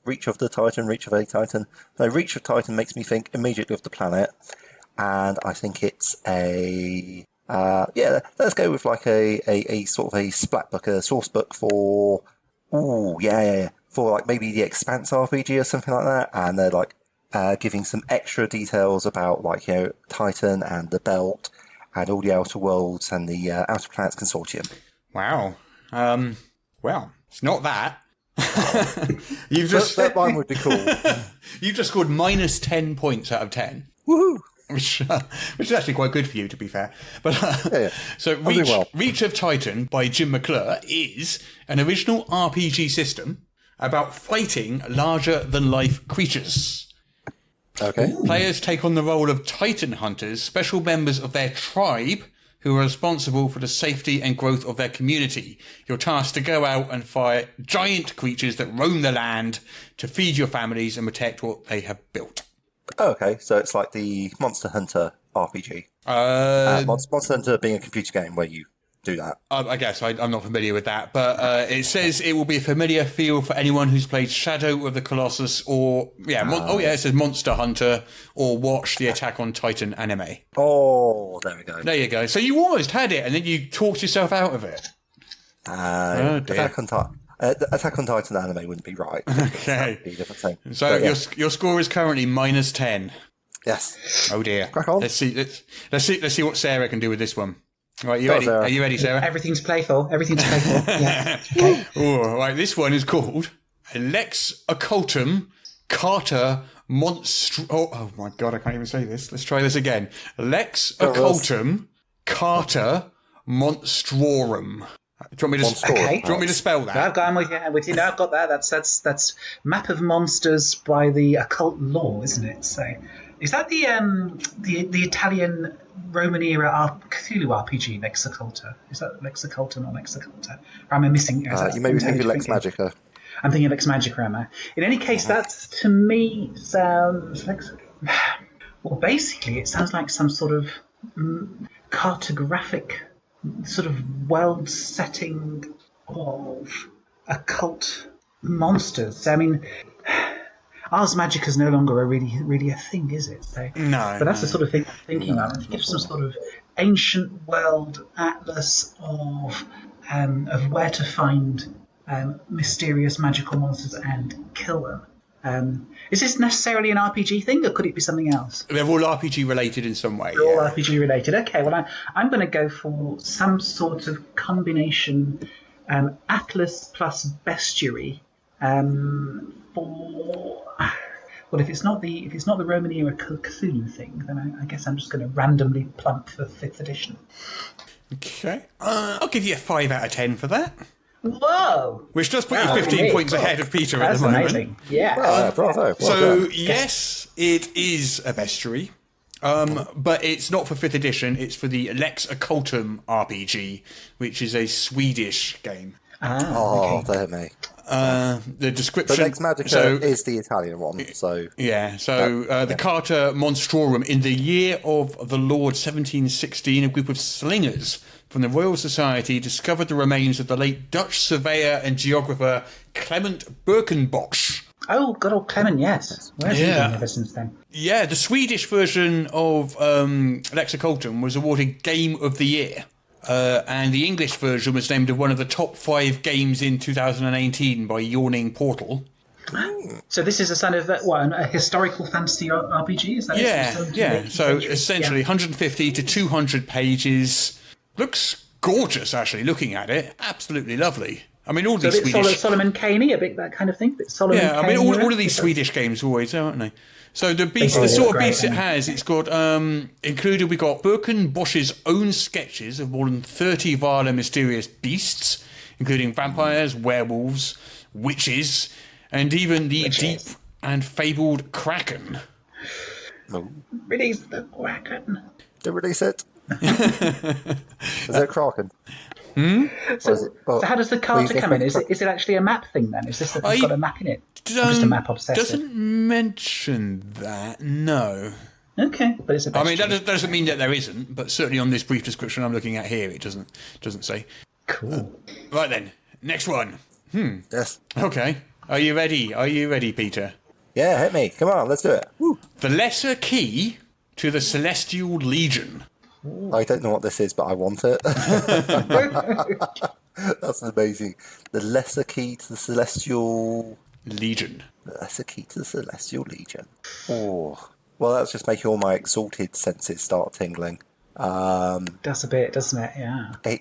Speaker 4: Reach of the Titan, Reach of a Titan. No, Reach of Titan makes me think immediately of the planet, and I think it's a let's go with like a sort of a splat book, a source book for for like maybe the Expanse RPG or something like that, and they're like giving some extra details about like Titan and the Belt and all the Outer Worlds and the Outer Planets Consortium.
Speaker 3: Wow. Well, it's not that. You've just
Speaker 4: that one would be cool.
Speaker 3: You've just scored minus 10 points out of 10.
Speaker 4: Woohoo!
Speaker 3: Which is actually quite good for you, to be fair. But so Reach of Titan by Jim McClure is an original RPG system about fighting larger-than-life creatures.
Speaker 4: Okay.
Speaker 3: Players take on the role of Titan hunters, special members of their tribe who are responsible for the safety and growth of their community. You're tasked to go out and fight giant creatures that roam the land to feed your families and protect what they have built.
Speaker 4: Oh, okay, so it's like the Monster Hunter RPG. Monster Hunter being a computer game where you do that.
Speaker 3: I guess I'm not familiar with that, but it says it will be a familiar feel for anyone who's played Shadow of the Colossus or it says Monster Hunter or watched the Attack on Titan anime.
Speaker 4: Oh, there we go.
Speaker 3: There you go. So you almost had it, and then you talked yourself out of it.
Speaker 4: Oh, dear. Attack on Titan anime wouldn't be right.
Speaker 3: Okay.
Speaker 4: Be a different thing.
Speaker 3: So your score is currently minus 10.
Speaker 4: Yes.
Speaker 3: Oh dear.
Speaker 4: Crack on.
Speaker 3: Let's see what Sarah can do with this one. Right, you ready?
Speaker 4: Sarah.
Speaker 3: Are you ready, Sarah?
Speaker 5: Everything's playful. Yeah. Okay.
Speaker 3: Oh, right. This one is called Lex Occultum Carter Monstr. Oh my God, I can't even say this. Let's try this again. Lex Occultum Carter Monstrorum. Do you want me to spell that?
Speaker 5: No, I'm with you. No, I've got that. That's Map of Monsters by the Occult Law, isn't it? So, is that the Italian Roman era Cthulhu RPG Lex Occulta? Is that Lex Occulta or Lex Occulta? Or am I missing?
Speaker 4: You may be thinking Lex Magica.
Speaker 5: I'm thinking Lex Magica, am I? In any case, that to me sounds like. Well, basically, it sounds like some sort of cartographic sort of world setting of occult monsters. I mean, Ars Magica is no longer really a thing, is it? So,
Speaker 3: no.
Speaker 5: But that's the sort of thing I'm thinking of. To give some sort of ancient world atlas of where to find mysterious magical monsters and kill them. Is this necessarily an RPG thing, or could it be something else?
Speaker 3: They're all RPG related in some way.
Speaker 5: They're all RPG related. Okay, well, I'm going to go for some sort of combination Atlas plus Bestiary. If it's not the Roman era Cthulhu thing, then I guess I'm just going to randomly plump for 5th edition.
Speaker 3: Okay, I'll give you a 5 out of 10 for that.
Speaker 5: Whoa!
Speaker 3: Which does put you 15 points ahead of Peter at the moment.
Speaker 5: That's amazing. Yeah.
Speaker 4: Bravo.
Speaker 3: So, yes, it is a bestiary, but it's not for 5th edition. It's for the Lex Occultum RPG, which is a Swedish game.
Speaker 4: There me.
Speaker 3: The description...
Speaker 4: The Lex Magica is the Italian one, so...
Speaker 3: Yeah, the Carter Monstrorum. In the year of the Lord 1716, a group of slingers from the Royal Society discovered the remains of the late Dutch surveyor and geographer Clement Birkenbosch.
Speaker 5: Oh, good old Clement, yes. Where's he been ever since then?
Speaker 3: Yeah, the Swedish version of Lex Occultum was awarded Game of the Year. And the English version was named one of the top 5 games in 2018 by Yawning Portal.
Speaker 5: So this is a kind of a historical fantasy RPG? Is that
Speaker 3: yeah. So essentially 150 to 200 pages. Looks gorgeous, actually, looking at it. Absolutely lovely. I mean, all
Speaker 5: So
Speaker 3: these
Speaker 5: a bit
Speaker 3: Swedish...
Speaker 5: Solomon Kane-y, a bit that kind of thing. A bit Solomon
Speaker 3: Yeah, I mean,
Speaker 5: Kane-y,
Speaker 3: all of these Swedish games always are, aren't they? So the beast,
Speaker 5: do
Speaker 3: the sort
Speaker 5: look
Speaker 3: of beast
Speaker 5: great,
Speaker 3: it has, it's got included. We got Birken Bosch's own sketches of more than 30 vile and mysterious beasts, including vampires, werewolves, witches, and even the deep and fabled kraken.
Speaker 5: Release the kraken.
Speaker 4: They release it. Is it a kraken?
Speaker 5: So how does the Carter come in? Is it actually a map thing then? Is this it's got a map in it? Or just a map obsessive?
Speaker 3: Doesn't mention that, no.
Speaker 5: Okay, but it's a
Speaker 3: I mean, that doesn't mean that there isn't, but certainly on this brief description I'm looking at here, it doesn't say.
Speaker 5: Cool.
Speaker 3: Right then, next one.
Speaker 4: Yes.
Speaker 3: Okay. Are you ready? Are you ready, Peter?
Speaker 4: Yeah, hit me. Come on, let's do it. Woo.
Speaker 3: The Lesser Key to the Celestial Legion.
Speaker 4: I don't know what this is, but I want it. That's amazing. The lesser key to the Celestial
Speaker 3: Legion.
Speaker 4: The lesser key to the Celestial Legion. Oh, well, that's just making all my exalted senses start tingling.
Speaker 5: Does a bit, doesn't it? Yeah.
Speaker 4: I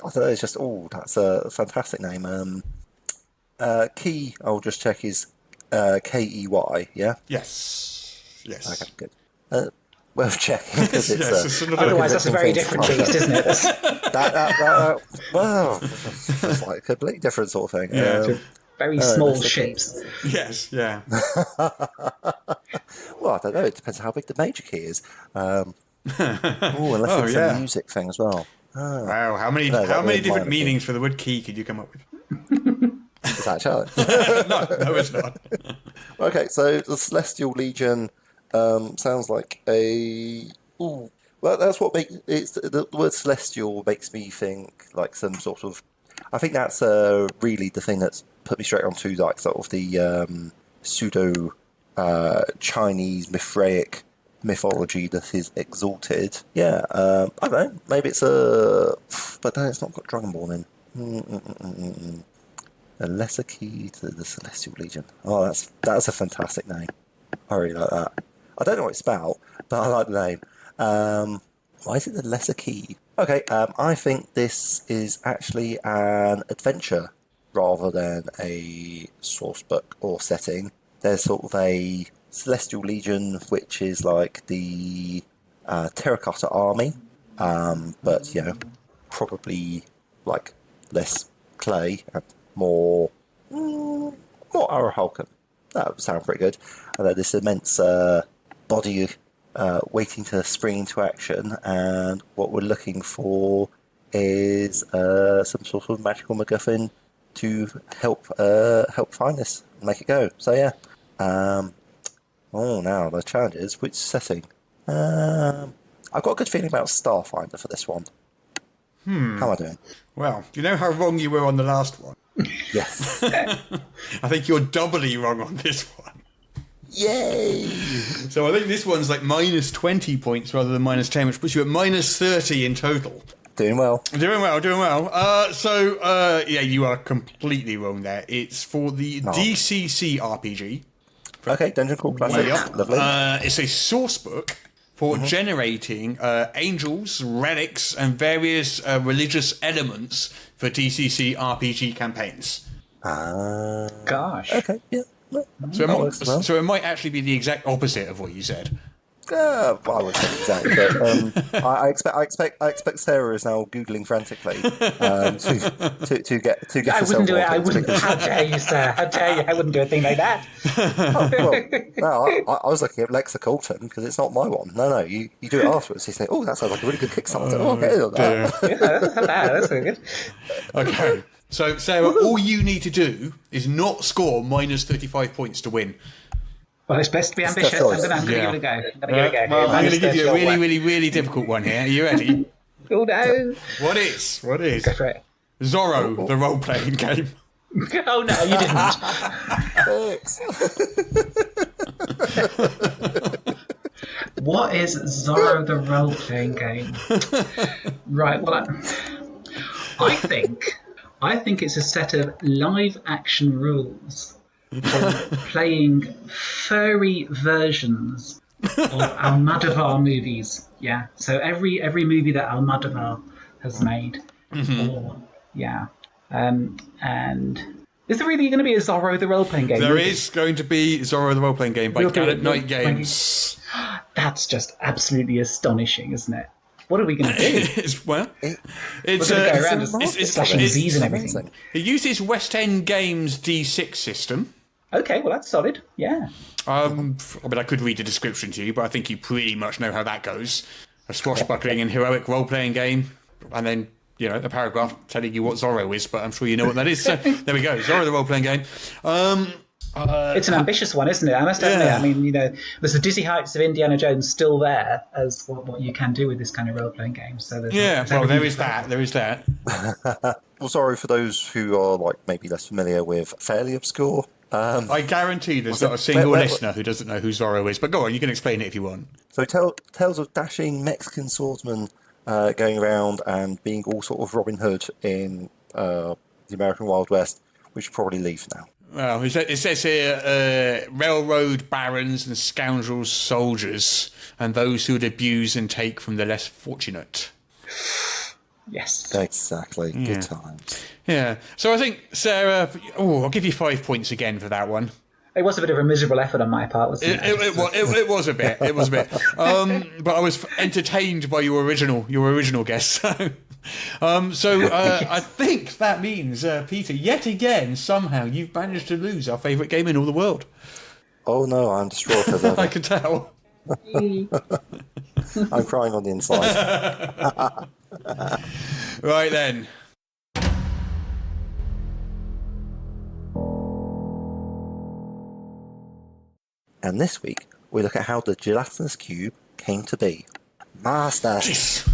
Speaker 4: don't know. It's just that's a fantastic name. Key, I'll just check, is Key. Yeah.
Speaker 3: Yes.
Speaker 4: Okay, good. Worth checking because it's.
Speaker 3: Yes,
Speaker 5: otherwise, that's a very different beast, isn't it?
Speaker 4: Well, it's like a completely different sort of thing.
Speaker 3: Yeah.
Speaker 5: Very small ships.
Speaker 3: Yes. Yeah.
Speaker 4: Well, I don't know. It depends how big the major key is. Unless it's a music thing as well.
Speaker 3: Wow, how many different meanings for the word key could you come up with?
Speaker 4: Is that a challenge?
Speaker 3: No, it's not.
Speaker 4: Okay, so the Celestial Legion sounds like a. Ooh, well, that's what makes the word celestial makes me think like some sort of. I think that's really the thing that's put me straight onto like sort of the pseudo Chinese Mithraic mythology that is exalted. Yeah, I don't know. Maybe it's but no, it's not got Dragonborn in. A lesser key to the Celestial Legion. Oh, that's a fantastic name. I really like that. I don't know what it's about, but I like the name. Why is it the lesser key? Okay, I think this is actually an adventure rather than a source book or setting. There's sort of a Celestial Legion, which is like the terracotta army, but probably like less clay and more Arahulken. That would sound pretty good. And then this immense body waiting to spring into action, and what we're looking for is some sort of magical MacGuffin to help find this and make it go. So yeah. Now the challenge is which setting? I've got a good feeling about Starfinder for this one. How am I doing?
Speaker 3: Well, do you know how wrong you were on the last one?
Speaker 4: Yes.
Speaker 3: I think you're doubly wrong on this one.
Speaker 4: Yay!
Speaker 3: So I think this one's like minus 20 points rather than minus 10, which puts you at minus 30 in total.
Speaker 4: Doing well.
Speaker 3: Doing well. You are completely wrong there. It's for the DCC RPG.
Speaker 4: Okay, Dungeon Crawl Classic.
Speaker 3: Yep.
Speaker 4: Lovely.
Speaker 3: It's a source book for generating angels, relics, and various religious elements for DCC RPG campaigns.
Speaker 5: Gosh.
Speaker 4: Okay, yeah.
Speaker 3: So it might actually be the exact opposite of what you said.
Speaker 4: Well, I would say exactly, but I expect Sarah is now googling frantically to get.
Speaker 5: I wouldn't do it. I wouldn't. How dare you, sir? How dare you? I wouldn't do a thing like that.
Speaker 4: I was looking at Lexicolton because it's not my one. No, you do it afterwards. You say, "Oh, that sounds like a really good Kickstarter."
Speaker 5: That's good.
Speaker 3: Okay. So, Sarah, all you need to do is not score minus 35 points to win.
Speaker 5: Well, it's best to be ambitious. I'm going to give it a go.
Speaker 3: Well, I'm going to give you a really, really, really difficult one here. Are you ready?
Speaker 5: Oh, no.
Speaker 3: What is?
Speaker 5: Go for it.
Speaker 3: Zorro, the role-playing game.
Speaker 5: Oh, no, you didn't. What is Zorro, the role-playing game? Right, well, I think it's a set of live-action rules for playing furry versions of Almodovar movies. Yeah, so every movie that Almodovar has made, Yeah. And is there really going to be a Zorro the role-playing game?
Speaker 3: There is going to be Zorro the role-playing game by Gallant Night Games.
Speaker 5: That's just absolutely astonishing, isn't it? What are we going to do?
Speaker 3: It's slashing
Speaker 5: Z's and everything.
Speaker 3: It uses West End Games D6 system.
Speaker 5: Okay, well, that's solid. Yeah.
Speaker 3: I mean, I could read the description to you, but I think you pretty much know how that goes. A swashbuckling and heroic role-playing game, and then, a paragraph telling you what Zorro is, but I'm sure you know what that is. So there we go, Zorro the role-playing game.
Speaker 5: It's an ambitious one, isn't it? I must admit. I mean, there's the dizzy heights of Indiana Jones still there as what you can do with this kind of role-playing game. So
Speaker 3: there is that. There is that.
Speaker 4: Well, sorry for those who are maybe less familiar with fairly obscure.
Speaker 3: I guarantee there's not a single listener who doesn't know who Zorro is. But go on, you can explain it if you want.
Speaker 4: So tales of dashing Mexican swordsmen going around and being all sort of Robin Hood in the American Wild West, we should probably leave now.
Speaker 3: Well, it says here, railroad barons and scoundrels soldiers, and those who would abuse and take from the less fortunate.
Speaker 5: Yes.
Speaker 4: Exactly. Yeah. Good times.
Speaker 3: Yeah. So I think, Sarah, I'll give you 5 points again for that one.
Speaker 5: It was a bit of a miserable effort on my part, wasn't it?
Speaker 3: It was a bit. It was a bit. But I was entertained by your original guess. I think that means, Peter, yet again, somehow you've managed to lose our favourite game in all the world.
Speaker 4: Oh no, I'm distraught as ever.
Speaker 3: I can tell.
Speaker 4: I'm crying on the inside.
Speaker 3: Right then.
Speaker 4: And this week, we look at how the gelatinous cube came to be. Master!
Speaker 1: Jeez.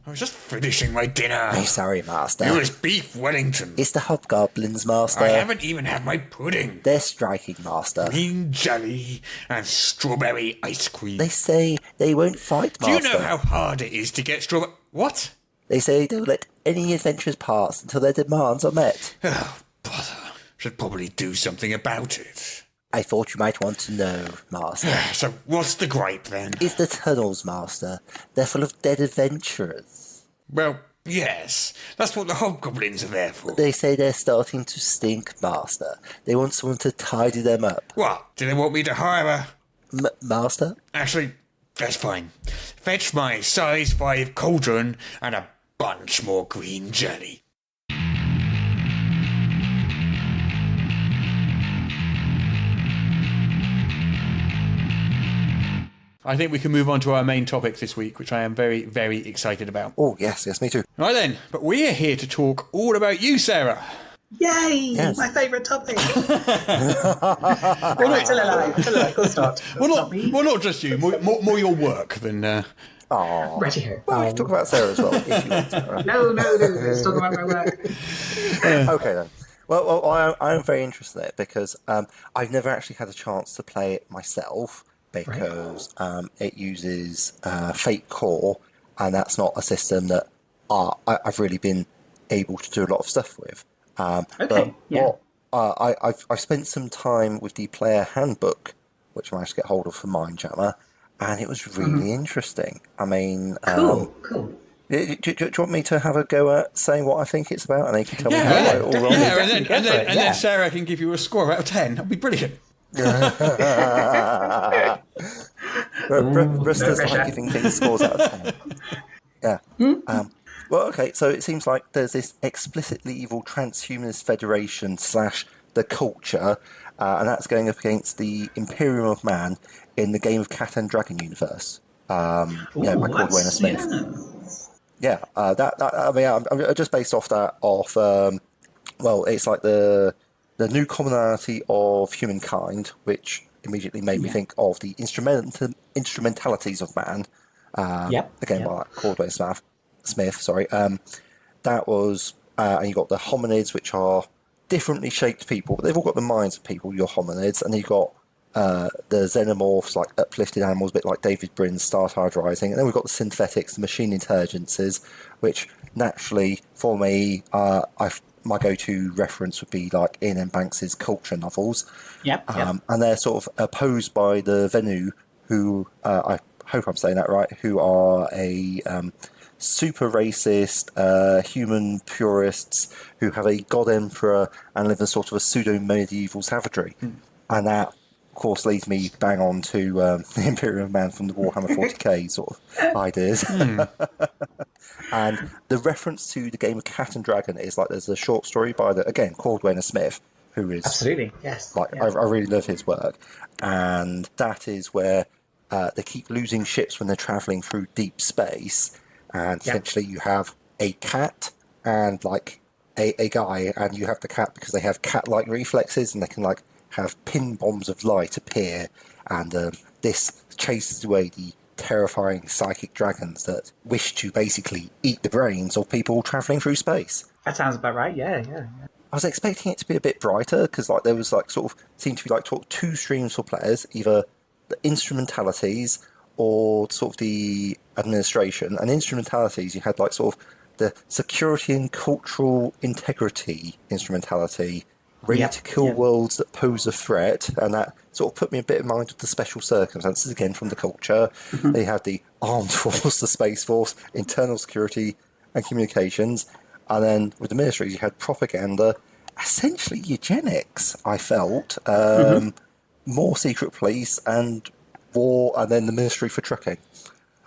Speaker 1: I was just finishing my dinner.
Speaker 4: I'm sorry, Master.
Speaker 1: It was beef Wellington.
Speaker 4: It's the hobgoblins, Master.
Speaker 1: I haven't even had my pudding.
Speaker 4: They're striking, Master.
Speaker 1: Green jelly and strawberry ice cream.
Speaker 4: They say they won't fight, Master.
Speaker 1: Do you know how hard it is to get strawberry... What?
Speaker 4: They say they'll let any adventurers pass until their demands are met.
Speaker 1: Oh, bother. Should probably do something about it.
Speaker 4: I thought you might want to know, Master.
Speaker 1: So what's the gripe, then?
Speaker 4: It's the tunnels, Master. They're full of dead adventurers.
Speaker 1: Well, yes. That's what the hobgoblins are there for.
Speaker 4: They say they're starting to stink, Master. They want someone to tidy them up.
Speaker 1: What? Do they want me to hire a...
Speaker 4: Master?
Speaker 1: Actually, that's fine. Fetch my size 5 cauldron and a bunch more green jelly.
Speaker 3: I think we can move on to our main topic this week, which I am very, very excited about.
Speaker 4: Oh, yes, me too.
Speaker 3: Right then, but we're here to talk all about you, Sarah.
Speaker 5: Yay!
Speaker 4: Yes.
Speaker 5: My favourite topic. Still alive. Good start.
Speaker 3: Well, not just you, more your work than...
Speaker 4: Oh.
Speaker 5: Right here.
Speaker 4: Well, we can talk about Sarah as well, if you want to.
Speaker 5: No, let's talk about my work.
Speaker 4: Okay, then. Well, I'm very interested in it because I've never actually had a chance to play it myself because it uses Fate Core, and that's not a system that I've really been able to do a lot of stuff with. I've spent some time with the player handbook, which I managed to get hold of for Mindjammer, and it was really interesting. I mean,
Speaker 5: cool.
Speaker 4: Do you want me to have a go at saying what I think it's about, and then you can tell me how I all wrong?
Speaker 3: And then Sarah can give you a score out of 10. That'd be brilliant.
Speaker 4: Russ does like giving things scores out of 10. Yeah. Well, okay, so it seems like there's this explicitly evil transhumanist federation / the culture, and that's going up against the Imperium of Man in the Game of Cat and Dragon universe. By Caldwell and Smith. Yeah, I'm just based off that. It's like the new commonality of humankind, which immediately made me think of the instrumentalities of man. By Caldwell and Smith. Sorry. That was, and you got the hominids, which are differently shaped people, but they've all got the minds of people. Your hominids, and you've got the xenomorphs, like uplifted animals, a bit like David Brin's Star Tide Rising, and then we've got the synthetics, the machine intelligences, which naturally, for me, my go-to reference would be like Ian Banks's Culture novels. And they're sort of opposed by the Venu, who I hope I'm saying that right, who are a super racist human purists who have a god emperor and live in sort of a pseudo-medieval savagery. And that, of course, leads me bang on to the Imperial Man from the Warhammer 40k sort of ideas. And the reference to the game of Cat and Dragon is like there's a short story by Cordwainer Smith, who is
Speaker 5: absolutely, yes,
Speaker 4: like I really love his work, and that is where they keep losing ships when they're traveling through deep space, and essentially you have a cat and like a guy, and you have the cat because they have cat-like reflexes and they can like have pin bombs of light appear, and this chases away the terrifying psychic dragons that wish to basically eat the brains of people travelling through space.
Speaker 5: That sounds about right. Yeah.
Speaker 4: I was expecting it to be a bit brighter because like there was like sort of seemed to be like two streams for players, either the instrumentalities or sort of the administration. And instrumentalities, you had like sort of the security and cultural integrity instrumentality, ready to kill worlds that pose a threat, and that sort of put me a bit in mind of the special circumstances again from the culture. They had the armed force, the space force, internal security and communications, and then with the ministries you had propaganda, essentially eugenics, I felt, more secret police and war, and then the ministry for trucking.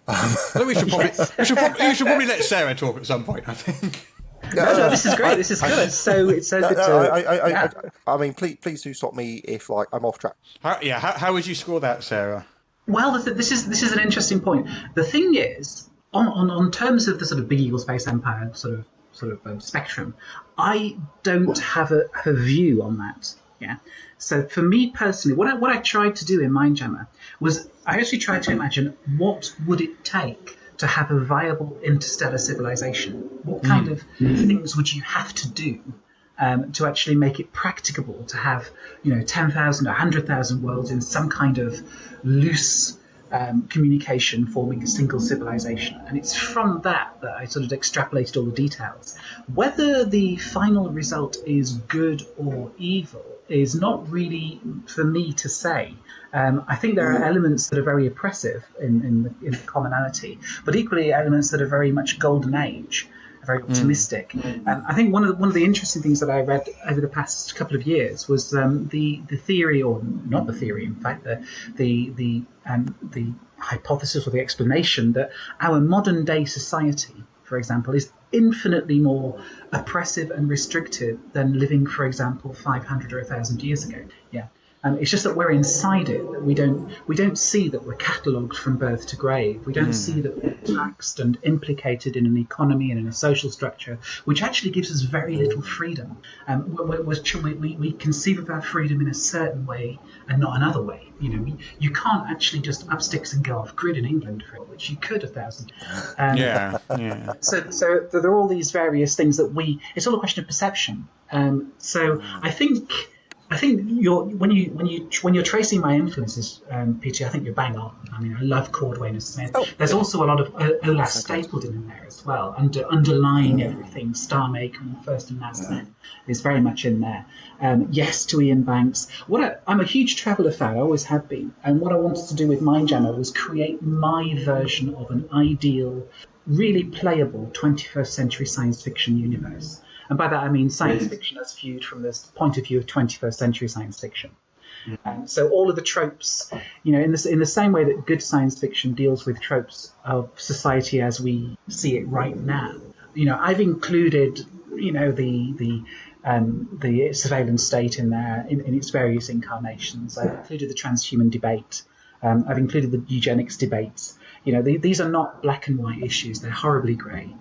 Speaker 3: I think we should probably let Sarah talk at some point, I think.
Speaker 5: No, this is great. This is good. It's so good to.
Speaker 4: I mean, please do stop me if like I'm off track.
Speaker 3: How would you score that, Sarah?
Speaker 5: Well, this is an interesting point. The thing is, on terms of the sort of Big Eagle Space Empire sort of spectrum, I don't have a view on that. Yeah. So for me personally, what I tried to do in Mindjammer was I actually tried to imagine what would it take to have a viable interstellar civilization. What kind of things would you have to do to actually make it practicable to have 10,000 or 100,000 worlds in some kind of loose communication forming a single civilization? And it's from that I sort of extrapolated all the details. Whether the final result is good or evil is not really for me to say. I think there are elements that are very oppressive in the commonality, but equally elements that are very much golden age, very optimistic. I think one of the interesting things that I read over the past couple of years was the theory, or not the theory, in fact, the hypothesis or the explanation that our modern day society, for example, is infinitely more oppressive and restrictive than living, for example, 500 or 1,000 years ago. Yeah. It's just that we're inside it. That we don't see that we're catalogued from birth to grave. We don't see that we're taxed and implicated in an economy and in a social structure, which actually gives us very little freedom. We conceive of our freedom in a certain way and not another way. You can't actually just up sticks and go off grid in England, which you could 1,000. So there are all these various things that it's all a question of perception. So I think when you're tracing my influences, Peter, I think you're bang on. I mean, I love Cordwainer Smith. There's also a lot of Olaf Stapledon in there as well, underlying everything. Star Maker and First and Last Men is very much in there. Yes to Ian Banks. I'm a huge Traveller fan, I always have been, and what I wanted to do with Mindjammer was create my version of an ideal, really playable 21st century science fiction universe. And by that I mean science fiction as viewed from the point of view of 21st century science fiction. So all of the tropes, in the same way that good science fiction deals with tropes of society as we see it right now. I've included, the surveillance state in there in its various incarnations. I've included the transhuman debate. I've included the eugenics debates. These are not black and white issues; they're horribly grey,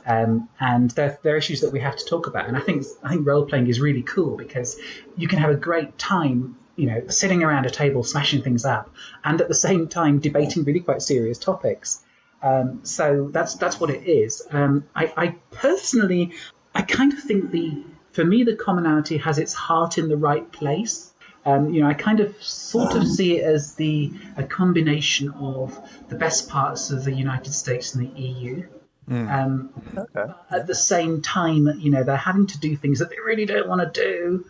Speaker 5: and they're issues that we have to talk about. And I think role playing is really cool because you can have a great time, sitting around a table smashing things up, and at the same time debating really quite serious topics. So that's what it is. I personally, I kind of think for me the commonality has its heart in the right place. I kind of sort of see it as a combination of the best parts of the United States and the EU. At the same time, they're having to do things that they really don't want to do.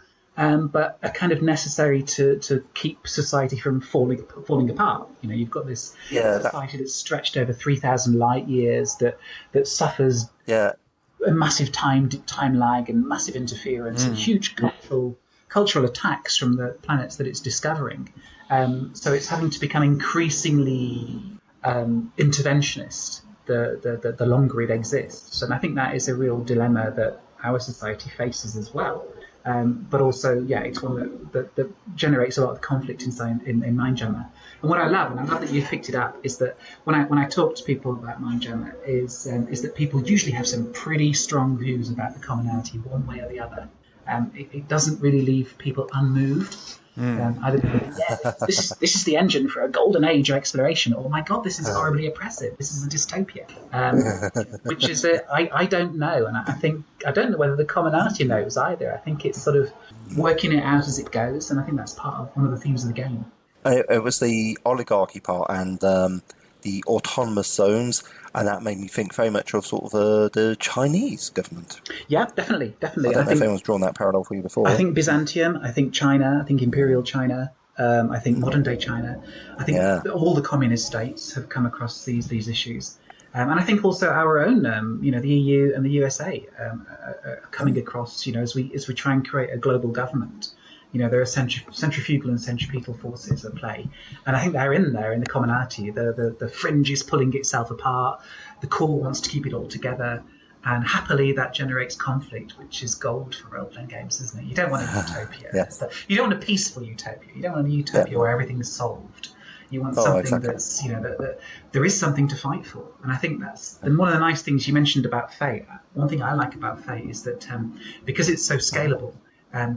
Speaker 5: but are kind of necessary to keep society from falling apart. You've got this society that's stretched over 3,000 light years that suffers a massive time lag and massive interference and huge cultural attacks from the planets that it's discovering. So it's having to become increasingly interventionist the longer it exists. And I think that is a real dilemma that our society faces as well. But also, it's one that generates a lot of conflict in Mindjammer. And what I love, and I love that you picked it up, is that when I talk to people about Mindjammer, is that people usually have some pretty strong views about the commonality one way or the other. It doesn't really leave people unmoved. Either this is the engine for a golden age of exploration, or my God, this is horribly oppressive. This is a dystopia, which is I don't know, and I don't know whether the commonality knows either. I think it's sort of working it out as it goes, and I think that's part of one of the themes of the game.
Speaker 4: It was the oligarchy part and the autonomous zones, and that made me think very much of sort of the Chinese government.
Speaker 5: Yeah, definitely.
Speaker 4: I don't know if anyone's drawn that parallel for you before.
Speaker 5: I think Byzantium, I think China, I think Imperial China, I think modern-day China. I think all the communist states have come across these issues. And I think also our own, the EU and the USA are coming across, as we try and create a global government. There are centrifugal and centripetal forces at play. And I think they're in there in the commonality. The fringe is pulling itself apart. The core wants to keep it all together. And happily, that generates conflict, which is gold for role-playing games, isn't it? You don't want a utopia.
Speaker 4: Yes.
Speaker 5: You don't want a peaceful utopia. You don't want a utopia where everything is solved. You want something that's, that there is something to fight for. And I think and one of the nice things you mentioned about Fate, one thing I like about Fate is that because it's so scalable,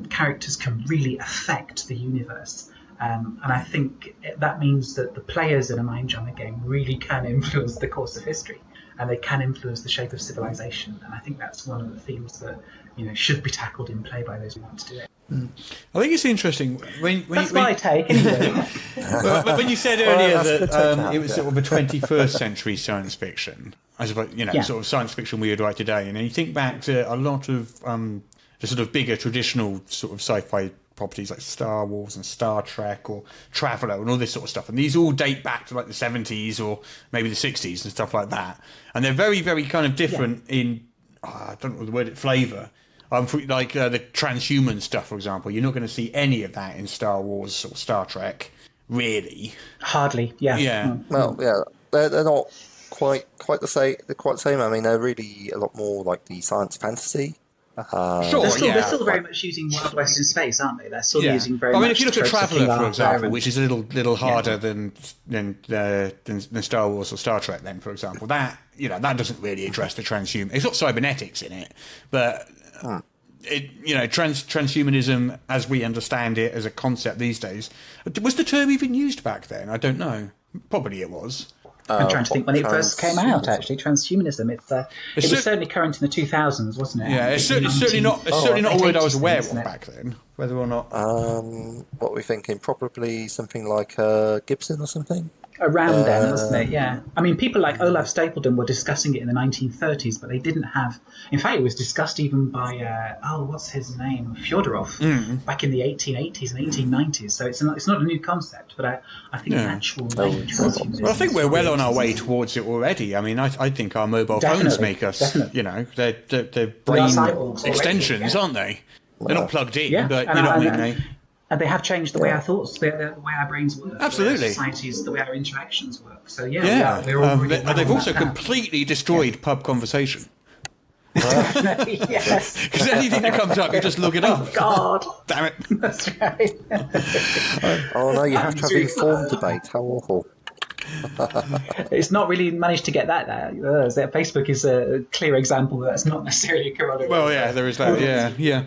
Speaker 5: characters can really affect the universe. And I think that means that the players in a Mindjammer game really can influence the course of history, and they can influence the shape of civilization. And I think that's one of the themes that should be tackled in play by those who want to do it.
Speaker 3: I think it's interesting
Speaker 5: that's my take anyway.
Speaker 3: When you said earlier that it was sort of a 21st century science fiction, I suppose sort of science fiction we would write today, and you think back to a lot of the sort of bigger traditional sort of sci-fi properties like Star Wars and Star Trek or Traveller and all this sort of stuff. And these all date back to like the 70s or maybe the 60s and stuff like that. And they're very, very kind of different in, I don't know the word, flavour. Like the transhuman stuff, for example. You're not going to see any of that in Star Wars or Star Trek, really.
Speaker 5: Hardly, yeah.
Speaker 3: Yeah.
Speaker 4: Well, yeah, they're not quite the same. They're quite the same. I mean, they're really a lot more like the science fantasy.
Speaker 5: They're still very much using Wild West in space, aren't they? They're still using very much.
Speaker 3: I mean, if you look at Traveller, for example, which is a little harder than Star Wars or Star Trek, then, for example, that that doesn't really address the transhuman. It's got cybernetics in it, but transhumanism, as we understand it as a concept these days, was the term even used back then? I don't know. Probably it was.
Speaker 5: I'm trying to think when it first came out. Actually, transhumanism. It was certainly current in the 2000s, wasn't it?
Speaker 3: Yeah, it's certainly not a word I was aware of back then. Whether or not.
Speaker 4: What were we thinking? Probably something like Gibson or something.
Speaker 5: Around then, wasn't it? Yeah. I mean, people like Olaf Stapledon were discussing it in the 1930s, but they didn't have. In fact, it was discussed even by what's his name, Fyodorov, back in the 1880s and 1890s. So it's not a new concept, but I think the actual language was.
Speaker 3: Well, I think we're well on our way towards it already. I mean, I think our mobile phones make us. They're brain extensions, aren't they? They're not plugged in, but you know what I mean.
Speaker 5: And they have changed the way our thoughts, the way our brains work.
Speaker 3: Absolutely.
Speaker 5: Societies, the way our interactions work. So,
Speaker 3: we're all really they've also completely destroyed pub conversation.
Speaker 5: Yes.
Speaker 3: Because anything that comes up, you just look it up.
Speaker 5: Oh, God.
Speaker 3: Damn it.
Speaker 5: That's right.
Speaker 4: Oh, no, you have to have informed debate. How awful.
Speaker 5: It's not really managed to get that there. Facebook is a clear example that's not necessarily a corollary.
Speaker 3: Well, yeah, there is that. Yeah.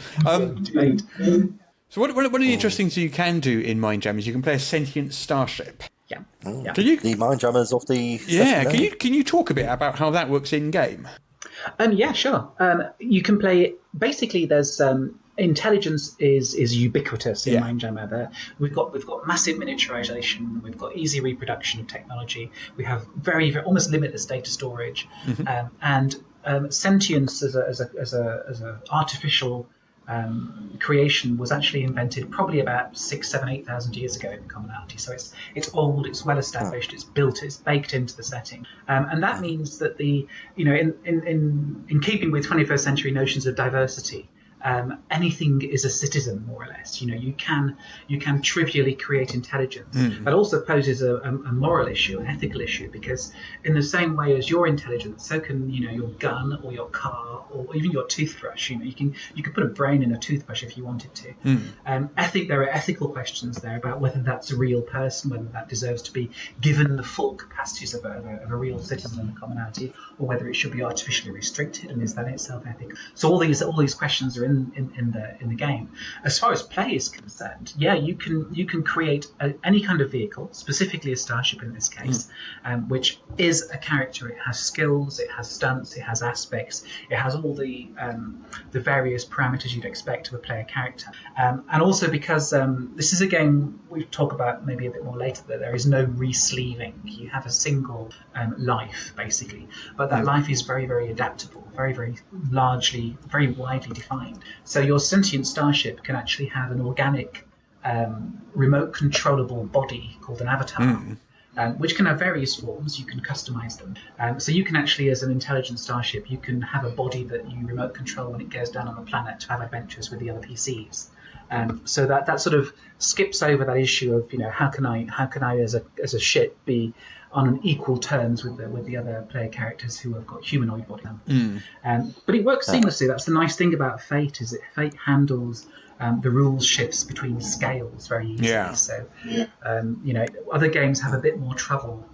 Speaker 3: So one of the interesting things you can do in Mindjammer is you can play a sentient starship.
Speaker 5: Yeah.
Speaker 3: Can you?
Speaker 4: The Mindjammers of the...
Speaker 3: Yeah, can you talk a bit about how that works in-game?
Speaker 5: Yeah, sure. You can play... Basically, there's... intelligence is ubiquitous in Mindjammer. We've got massive miniaturization. We've got easy reproduction of technology. We have very, very almost limitless data storage, and sentience as a artificial creation was actually invented probably about 6, 7, 8,000 years ago in the commonality. So it's old, it's well established, it's built, it's baked into the setting, and that means that in keeping with 21st century notions of diversity. Anything is a citizen, more or less. You can trivially create intelligence. That also poses a moral issue, an ethical issue, because in the same way as your intelligence, so can your gun or your car or even your toothbrush. You can put a brain in a toothbrush if you wanted to. There are ethical questions there about whether that's a real person, whether that deserves to be given the full capacities of a real citizen in the commonality, or whether it should be artificially restricted, and is that itself ethical? So all these questions are in the game. As far as play is concerned, you can create any kind of vehicle, specifically a starship in this case, which is a character. It has skills, it has stunts, it has aspects, it has all the various parameters you'd expect of a player character. And also because this is a game we'll talk about maybe a bit more later, that there is no re-sleeving. You have a single life basically, but that life is very, very adaptable, very, very largely, very widely defined. So your sentient starship can actually have an organic, remote controllable body called an avatar, which can have various forms. You can customize them. So you can actually, as an intelligent starship, you can have a body that you remote control when it goes down on the planet to have adventures with the other PCs. So that sort of skips over that issue of how can I as a ship be on an equal terms with the other player characters who have got humanoid bodies. But it works seamlessly. That's the nice thing about Fate, is that Fate handles the rules shifts between scales very easily.
Speaker 3: Yeah.
Speaker 5: So other games have a bit more trouble.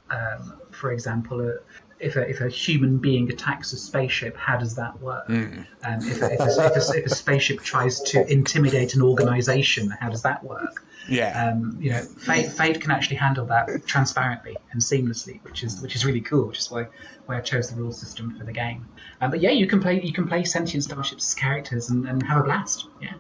Speaker 5: For example, if a human being attacks a spaceship, how does that work? If a spaceship tries to intimidate an organization, how does that work? Fate can actually handle that transparently and seamlessly, which is really cool. Which is why I chose the rule system for the game. But you can play sentient starships as characters and have a blast. Yeah.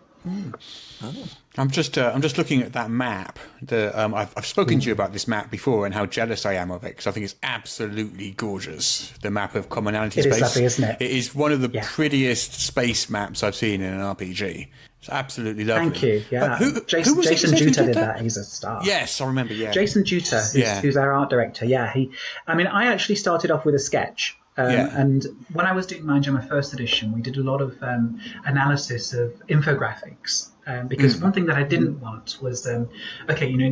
Speaker 3: I'm just looking at that map. I've spoken to you about this map before and how jealous I am of it, because I think it's absolutely gorgeous. The map of commonality space.
Speaker 5: It is lovely, isn't it?
Speaker 3: It is one of the prettiest space maps I've seen in an RPG. It's absolutely lovely.
Speaker 5: Thank you. Yeah, Jason Juta did that. He's a star.
Speaker 3: Yes, I remember. Yeah,
Speaker 5: Jason Juta, who's our art director. Yeah, I actually started off with a sketch. And when I was doing Mindjammer First Edition, we did a lot of analysis of infographics. Because one thing that I didn't want was, in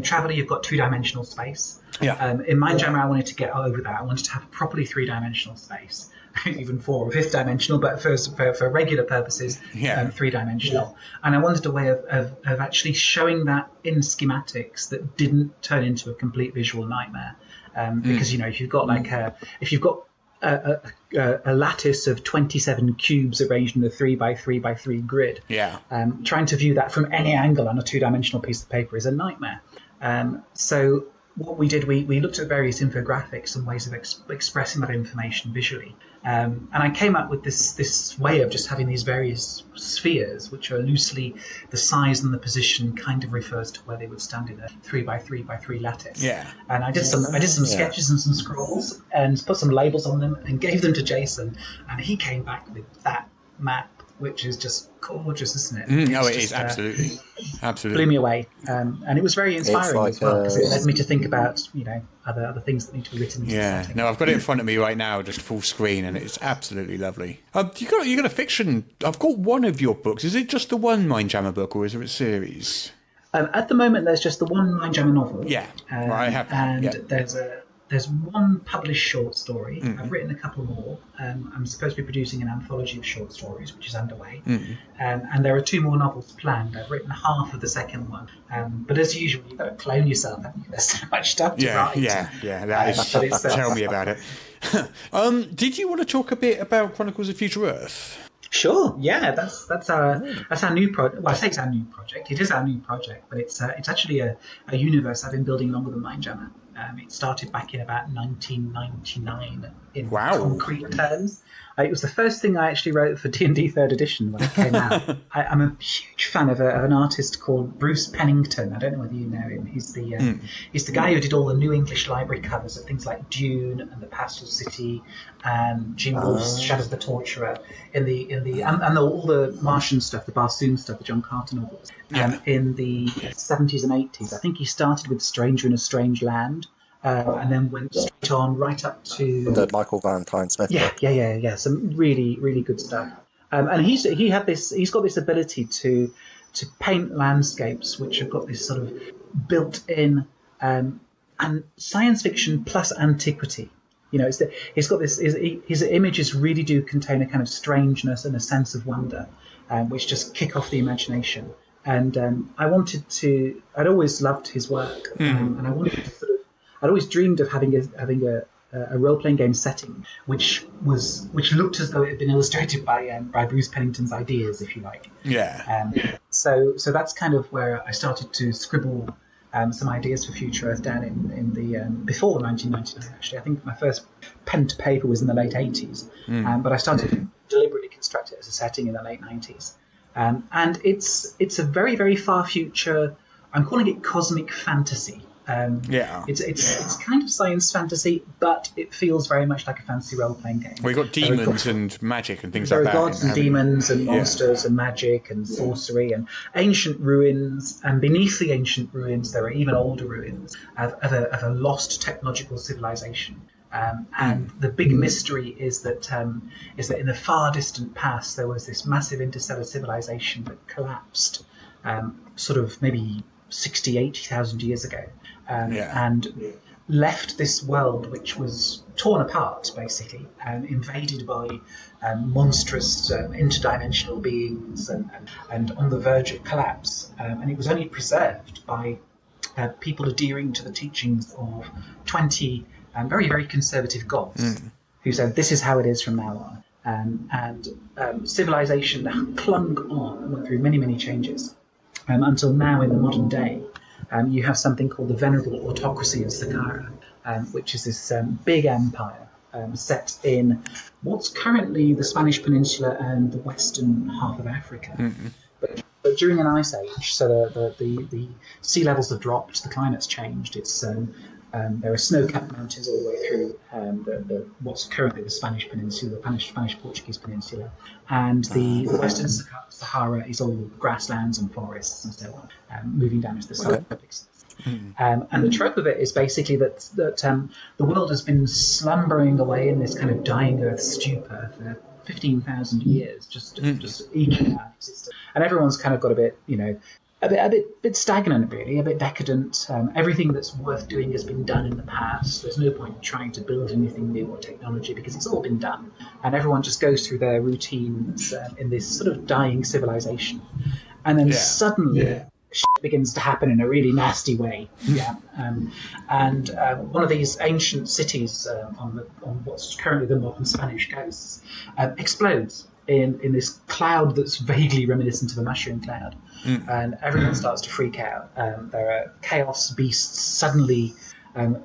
Speaker 5: Traveller you've got 2-dimensional space. Yeah. In Mindjammer I wanted to get over that. I wanted to have a properly 3-dimensional space. Even 4 or 5th dimensional, but for regular purposes, 3-dimensional. And I wanted a way of actually showing that in schematics that didn't turn into a complete visual nightmare. Because if you've got a lattice of 27 cubes arranged in a 3x3x3 grid. Trying to view that from any angle on a 2-dimensional piece of paper is a nightmare. So what we did, we looked at various infographics and ways of expressing that information visually. And I came up with this way of just having these various spheres, which are loosely the size and the position kind of refers to where they would stand in a 3x3x3 lattice. And I did some sketches and some scrawls and put some labels on them and gave them to Jason, and he came back with that map, which is just gorgeous, isn't it?
Speaker 3: It is, absolutely.
Speaker 5: Blew me away. And it was very inspiring as well, because it led me to think about, other things that need to be written.
Speaker 3: No, I've got it in front of me right now, just full screen, and it's absolutely lovely. You got a fiction. I've got one of your books. Is it just the one Mindjammer book, or is there a series?
Speaker 5: At the moment, there's just the one Mindjammer novel.
Speaker 3: I have that.
Speaker 5: And there's one published short story. I've written a couple more. I'm supposed to be producing an anthology of short stories, which is underway. And there are 2 more novels planned. I've written half of the second one. But as usual, you've got to clone yourself, haven't you? There's so much stuff to write.
Speaker 3: That is. Tell me about it. Did you want to talk a bit about Chronicles of Future Earth?
Speaker 5: Sure. Yeah, that's our new project. Well, I say it's our new project. It is our new project, but it's actually a universe I've been building longer than Mindjammer. It started back in about 1999 in
Speaker 3: Wow.
Speaker 5: concrete terms. It was the first thing I actually wrote for D&D 3rd edition when it came out. I'm a huge fan of an artist called Bruce Pennington. I don't know whether you know him. He's the guy who did all the New English Library covers of things like Dune and The Pastel City and Jim Wolfe's Shadow of the Torturer and all the Martian stuff, the Barsoom stuff, the John Carter novels. In the 70s and 80s. I think he started with Stranger in a Strange Land. And then went straight on right up to
Speaker 4: The Michael Valentine Smith.
Speaker 5: Yeah. Some really, really good stuff. And he's got this ability to paint landscapes which have got this sort of built-in and science fiction plus antiquity. You know, he's got this. His images really do contain a kind of strangeness and a sense of wonder, which just kick off the imagination. And I'd always loved his work, and I wanted to I'd always dreamed of having a role-playing game setting which looked as though it had been illustrated by Bruce Pennington's ideas, if you like.
Speaker 3: Yeah.
Speaker 5: So that's kind of where I started to scribble some ideas for Future Earth down in the before the 1999. Actually, I think my first pen to paper was in the late 80s, but I started to deliberately construct it as a setting in the late 90s. And it's a very, very far future. I'm calling it cosmic fantasy. It's kind of science fantasy, but it feels very much like a fantasy role-playing game.
Speaker 3: We've got demons and magic and things like that.
Speaker 5: There are gods and demons and monsters and magic and sorcery and ancient ruins, and beneath the ancient ruins there are even older ruins of a lost technological civilization. And the big mystery is that in the far distant past there was this massive interstellar civilization that collapsed sort of maybe 60, 80,000 years ago. And left this world which was torn apart, basically, and invaded by monstrous interdimensional beings and on the verge of collapse. And it was only preserved by people adhering to the teachings of 20 very, very conservative gods who said, this is how it is from now on. And civilization clung on, went through many, many changes, until now in the modern day. You have something called the Venerable Autocracy of Saqqara, which is this big empire set in what's currently the Spanish Peninsula and the western half of Africa. But during an ice age, so the sea levels have dropped, the climate's changed. There are snow-capped mountains all the way through what's currently the Spanish Peninsula, the Spanish-Portuguese Peninsula, and the Western Sahara is all grasslands and forests and so on, moving down into the subtropics. And the trope of it is basically that the world has been slumbering away in this kind of dying earth stupor for 15,000 years, just eking out existence, and everyone's kind of got a bit, a bit stagnant, really, a bit decadent. Everything that's worth doing has been done in the past. There's no point trying to build anything new or technology because it's all been done. And everyone just goes through their routines in this sort of dying civilization. And then suddenly shit begins to happen in a really nasty way. And one of these ancient cities on what's currently the modern Spanish coasts explodes in this cloud that's vaguely reminiscent of a mushroom cloud. And everyone starts to freak out. There are chaos beasts suddenly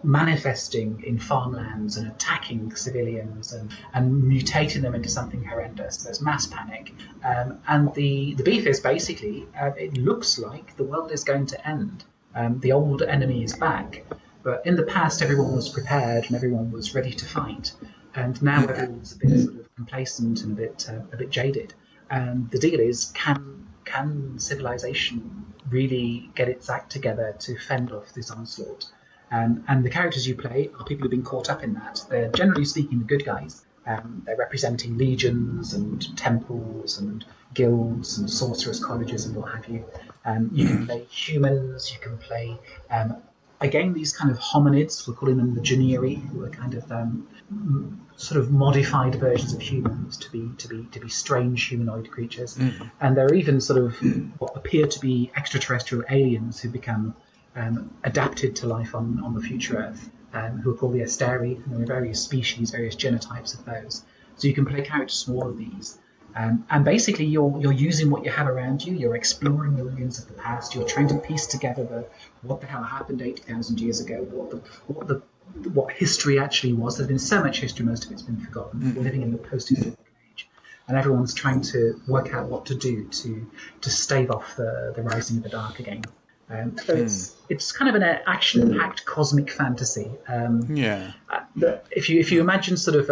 Speaker 5: manifesting in farmlands and attacking civilians and mutating them into something horrendous. There's mass panic. And the beef is basically, it looks like the world is going to end. The old enemy is back. But in the past, everyone was prepared and everyone was ready to fight. And now everyone's a bit sort of complacent and a bit jaded. And the deal is, can civilization really get its act together to fend off this onslaught? And the characters you play are people who've been caught up in that. They're generally speaking the good guys. They're representing legions and temples and guilds and sorcerers' colleges and what have you. You can play humans. You can play again these kind of hominids. We're calling them the Generi, who are kind of sort of modified versions of humans to be strange humanoid creatures. And there are even sort of what appear to be extraterrestrial aliens who become adapted to life on the future Earth, who are called the Asteri, and there are various species, various genotypes of those. So you can play characters from all of these. And basically, you're using what you have around you. You're exploring the ruins of the past. You're trying to piece together what the hell happened 80,000 years ago. What history actually was. There's been so much history, most of it's been forgotten. We're living in the post-historic age, and everyone's trying to work out what to do to stave off the rising of the dark again. So it's kind of an action-packed cosmic fantasy. If you imagine sort of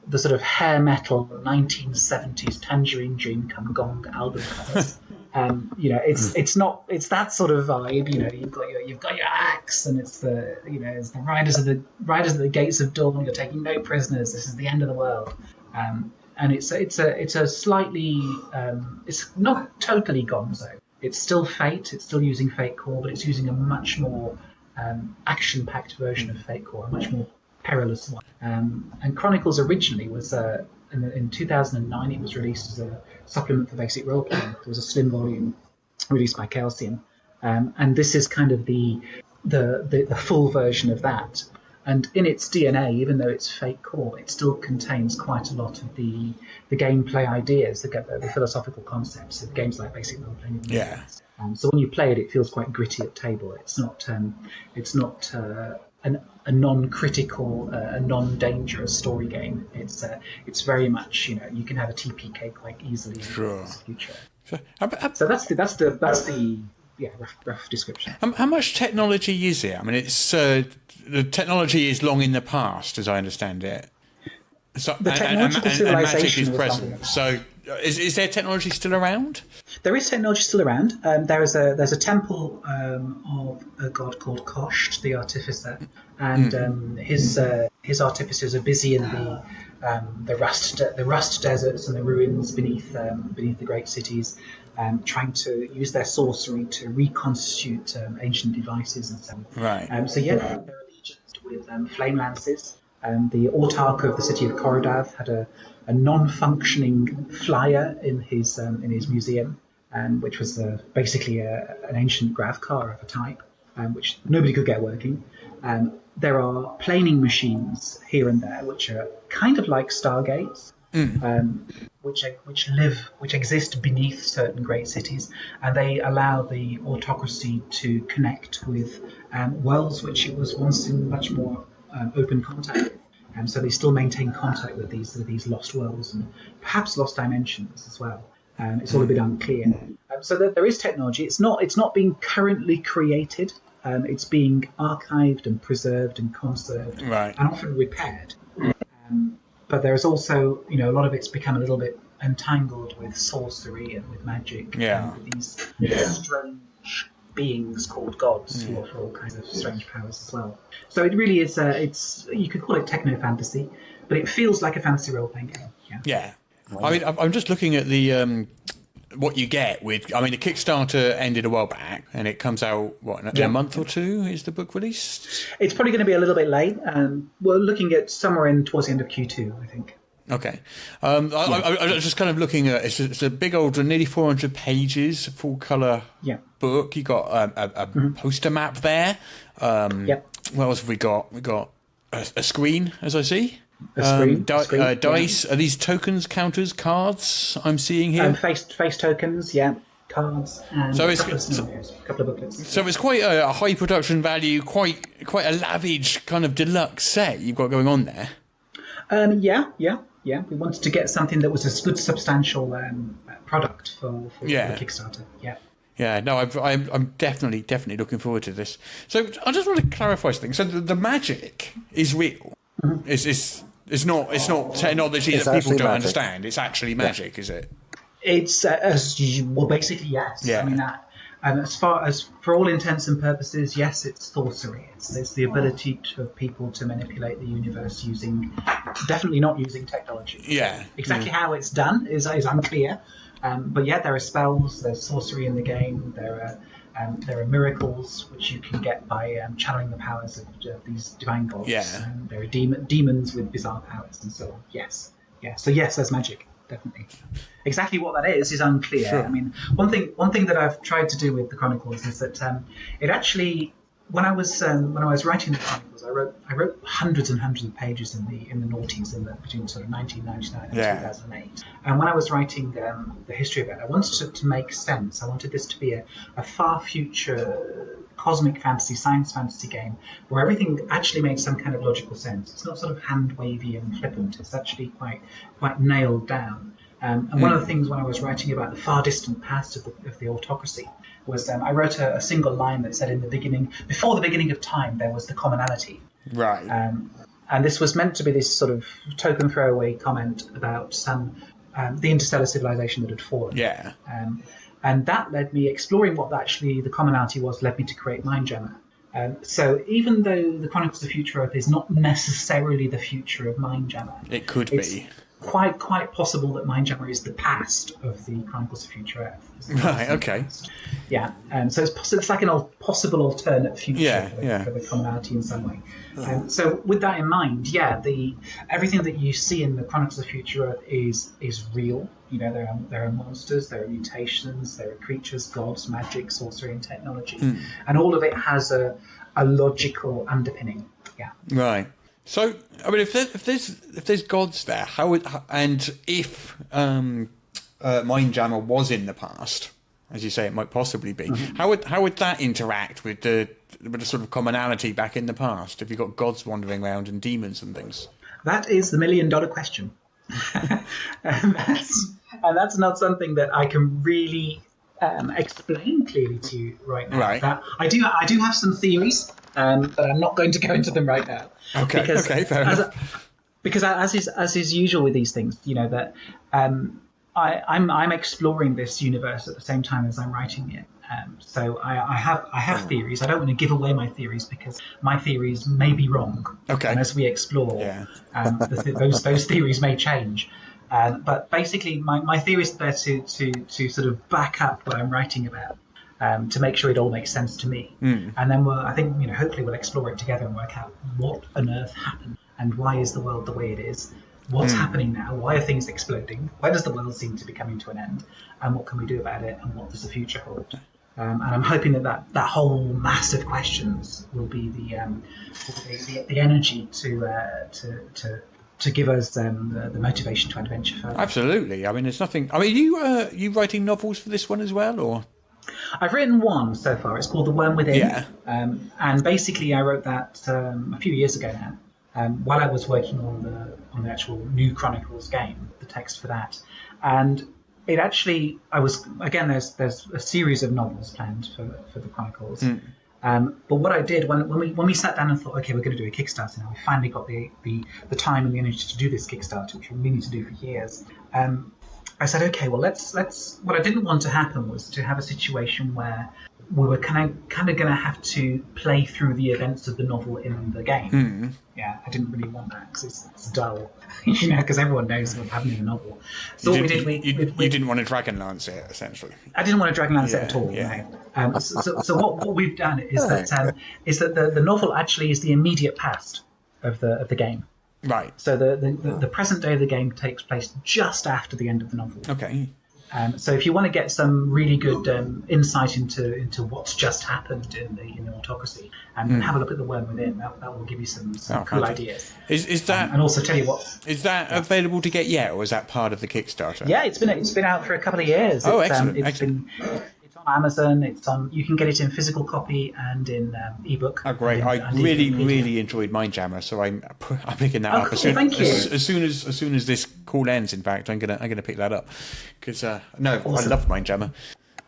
Speaker 5: the sort of hair metal 1970s Tangerine Dream come gong album covers. It's that sort of vibe. You've got your axe, and it's the riders at the gates of dawn. You're taking no prisoners. This is the end of the world. And it's a slightly it's not totally gonzo. It's still Fate. It's still using Fate core, but it's using a much more action-packed version of Fate core, a much more perilous one. And Chronicles originally was in 2009. It was released as a supplement for basic role-playing. It was a slim volume released by Calcium, and this is kind of the full version of that. And in its DNA, even though it's Fate core, it still contains quite a lot of the gameplay ideas, the philosophical concepts of games like basic role-playing.
Speaker 3: Yeah.
Speaker 5: So when you play it, it feels quite gritty at table. It's not a non-critical, a non-dangerous story game. It's very much, you can have a TPK quite easily in the future. So that's the rough description.
Speaker 3: How much technology is it? I mean, it's the technology is long in the past, as I understand it. So,
Speaker 5: the technological
Speaker 3: and magic is present. So, is there technology still around?
Speaker 5: There is technology still around. There's a temple of a god called Kosht, the artificer, and his artificers are busy in the rust deserts and the ruins beneath the great cities, trying to use their sorcery to reconstitute ancient devices and so on.
Speaker 3: Right.
Speaker 5: They're allegianced with flame lances. The autarch of the city of Korodav had a non-functioning flyer in his museum, which was basically an ancient grav car of a type, which nobody could get working. There are planing machines here and there, which are kind of like stargates, which exist beneath certain great cities, and they allow the autocracy to connect with worlds which it was once in much more open contact with. So they still maintain contact with these lost worlds and perhaps lost dimensions as well. It's all a bit unclear. So there is technology. It's not being currently created. It's being archived and preserved and conserved,
Speaker 3: right,
Speaker 5: and often repaired. But there is also, a lot of it's become a little bit entangled with sorcery and with magic, and with these strange beings called gods who offer all kinds of strange powers as well. So it really is. You could call it techno fantasy, but it feels like a fantasy role playing game.
Speaker 3: Yeah. I mean, I'm just looking at the what you get with. I mean, the Kickstarter ended a while back, and it comes out in a month or two. Is the book released? It's
Speaker 5: probably going to be a little bit late. We're looking at somewhere towards the end of Q2, I think.
Speaker 3: Okay. I was just kind of looking at it's a big old, nearly 400 pages, full colour book. You got a poster map there. What else have we got? We got a screen, as I see. Dice. Are these tokens, counters, cards I'm seeing here?
Speaker 5: Face tokens, cards, and a couple of booklets.
Speaker 3: So it's quite a high production value, quite a lavish kind of deluxe set you've got going on there. We wanted to get something that was a good, substantial product for the Kickstarter. Yeah, no, I'm definitely looking forward to this. So I just want to clarify something. So the magic is real. It's not technology that people don't understand. It's actually magic, is it?
Speaker 5: It's basically yes. Yeah. I mean that. As far as for all intents and purposes, yes, it's sorcery. It's the ability of people to manipulate the universe definitely not using technology.
Speaker 3: Yeah.
Speaker 5: Exactly how it's done is unclear. But there are spells, there's sorcery in the game. There are miracles which you can get by channeling the powers of these divine gods.
Speaker 3: Yeah.
Speaker 5: There are demons with bizarre powers and so on. Yes. So yes, there's magic. Definitely. Exactly what that is unclear. Sure. I mean, one thing that I've tried to do with the Chronicles is that it actually, when I was writing the Chronicles, I wrote hundreds and hundreds of pages in the noughties between sort of 1999 and 2008. And when I was writing the history of it, I wanted it to make sense. I wanted this to be a far future cosmic fantasy, science fantasy game where everything actually made some kind of logical sense. It's not sort of hand wavy and flippant. It's actually quite nailed down. And one of the things when I was writing about the far distant past of the autocracy was I wrote a single line that said before the beginning of time, there was the commonality.
Speaker 3: Right.
Speaker 5: And this was meant to be this sort of token throwaway comment about the interstellar civilization that had fallen.
Speaker 3: Yeah.
Speaker 5: And that led me exploring what actually the commonality was, led me to create Mindjammer. So even though the Chronicles of Future Earth is not necessarily the future of Mindjammer,
Speaker 3: it could be.
Speaker 5: Quite possible that Mindjammer is the past of the Chronicles of Future Earth.
Speaker 3: Right, okay.
Speaker 5: Yeah, so it's like an possible alternate future for the commonality in some way. So with that in mind, everything that you see in the Chronicles of Future Earth is real. You know, there are monsters, there are mutations, there are creatures, gods, magic, sorcery, and technology, and all of it has a logical underpinning. Yeah.
Speaker 3: Right. So, I mean, if there's gods there, if Mindjammer was in the past, as you say, it might possibly be. How would that interact with the sort of commonality back in the past? Have you got gods wandering around and demons and things?
Speaker 5: That is the $1 million question, and that's not something that I can really explain clearly to you right now.
Speaker 3: Right.
Speaker 5: I do have some theories, but I'm not going to go into them right now.
Speaker 3: Okay. Fair enough.
Speaker 5: Because as is usual with these things, you know that I'm exploring this universe at the same time as I'm writing it. So I have theories. I don't want to give away my theories because my theories may be wrong.
Speaker 3: Okay.
Speaker 5: And as we explore, those theories may change. But basically, my theories are there to sort of back up what I'm writing about, to make sure it all makes sense to me. And then hopefully we'll explore it together and work out what on earth happened and why is the world the way it is. What's happening now? Why are things exploding? Why does the world seem to be coming to an end? And what can we do about it? And what does the future hold? And I'm hoping that whole mass of questions will be the energy to give us the motivation to adventure further.
Speaker 3: Absolutely. I mean, there's nothing. I mean, you writing novels for this one as well, or?
Speaker 5: I've written one so far. It's called The Worm Within.
Speaker 3: Yeah.
Speaker 5: And basically, I wrote that a few years ago now. While I was working on the actual new Chronicles game, the text for that, and it actually there's a series of novels planned for the Chronicles. But what I did when we sat down and thought, okay, we're going to do a Kickstarter now. We finally got the time and the energy to do this Kickstarter, which we've been meaning to do for years. I said, okay, well let's. What I didn't want to happen was to have a situation where we were kind of going to have to play through the events of the novel in the game. Yeah, I didn't really want that because it's dull, because everyone knows what's happening in the novel. So
Speaker 3: you didn't want to Dragonlance it, essentially.
Speaker 5: I didn't want to Dragonlance it at all. Yeah. No. So what we've done is that the novel actually is the immediate past of the game.
Speaker 3: Right.
Speaker 5: So the present day of the game takes place just after the end of the novel.
Speaker 3: Okay.
Speaker 5: So if you want to get some really good insight into what's just happened in the autocracy, and have a look at The Worm Within, that will give you some cool ideas.
Speaker 3: Is that
Speaker 5: and also tell you what
Speaker 3: is that available to get yet, or is that part of the Kickstarter?
Speaker 5: Yeah, it's been out for a couple of years.
Speaker 3: Oh, excellent!
Speaker 5: It's on Amazon. You can get it in physical copy and in ebook.
Speaker 3: Oh, great! I really enjoyed Mindjammer, so I'm picking that up.
Speaker 5: Cool, thank you.
Speaker 3: As soon as this call ends, in fact, I'm gonna pick that up because awesome. I love Mindjammer.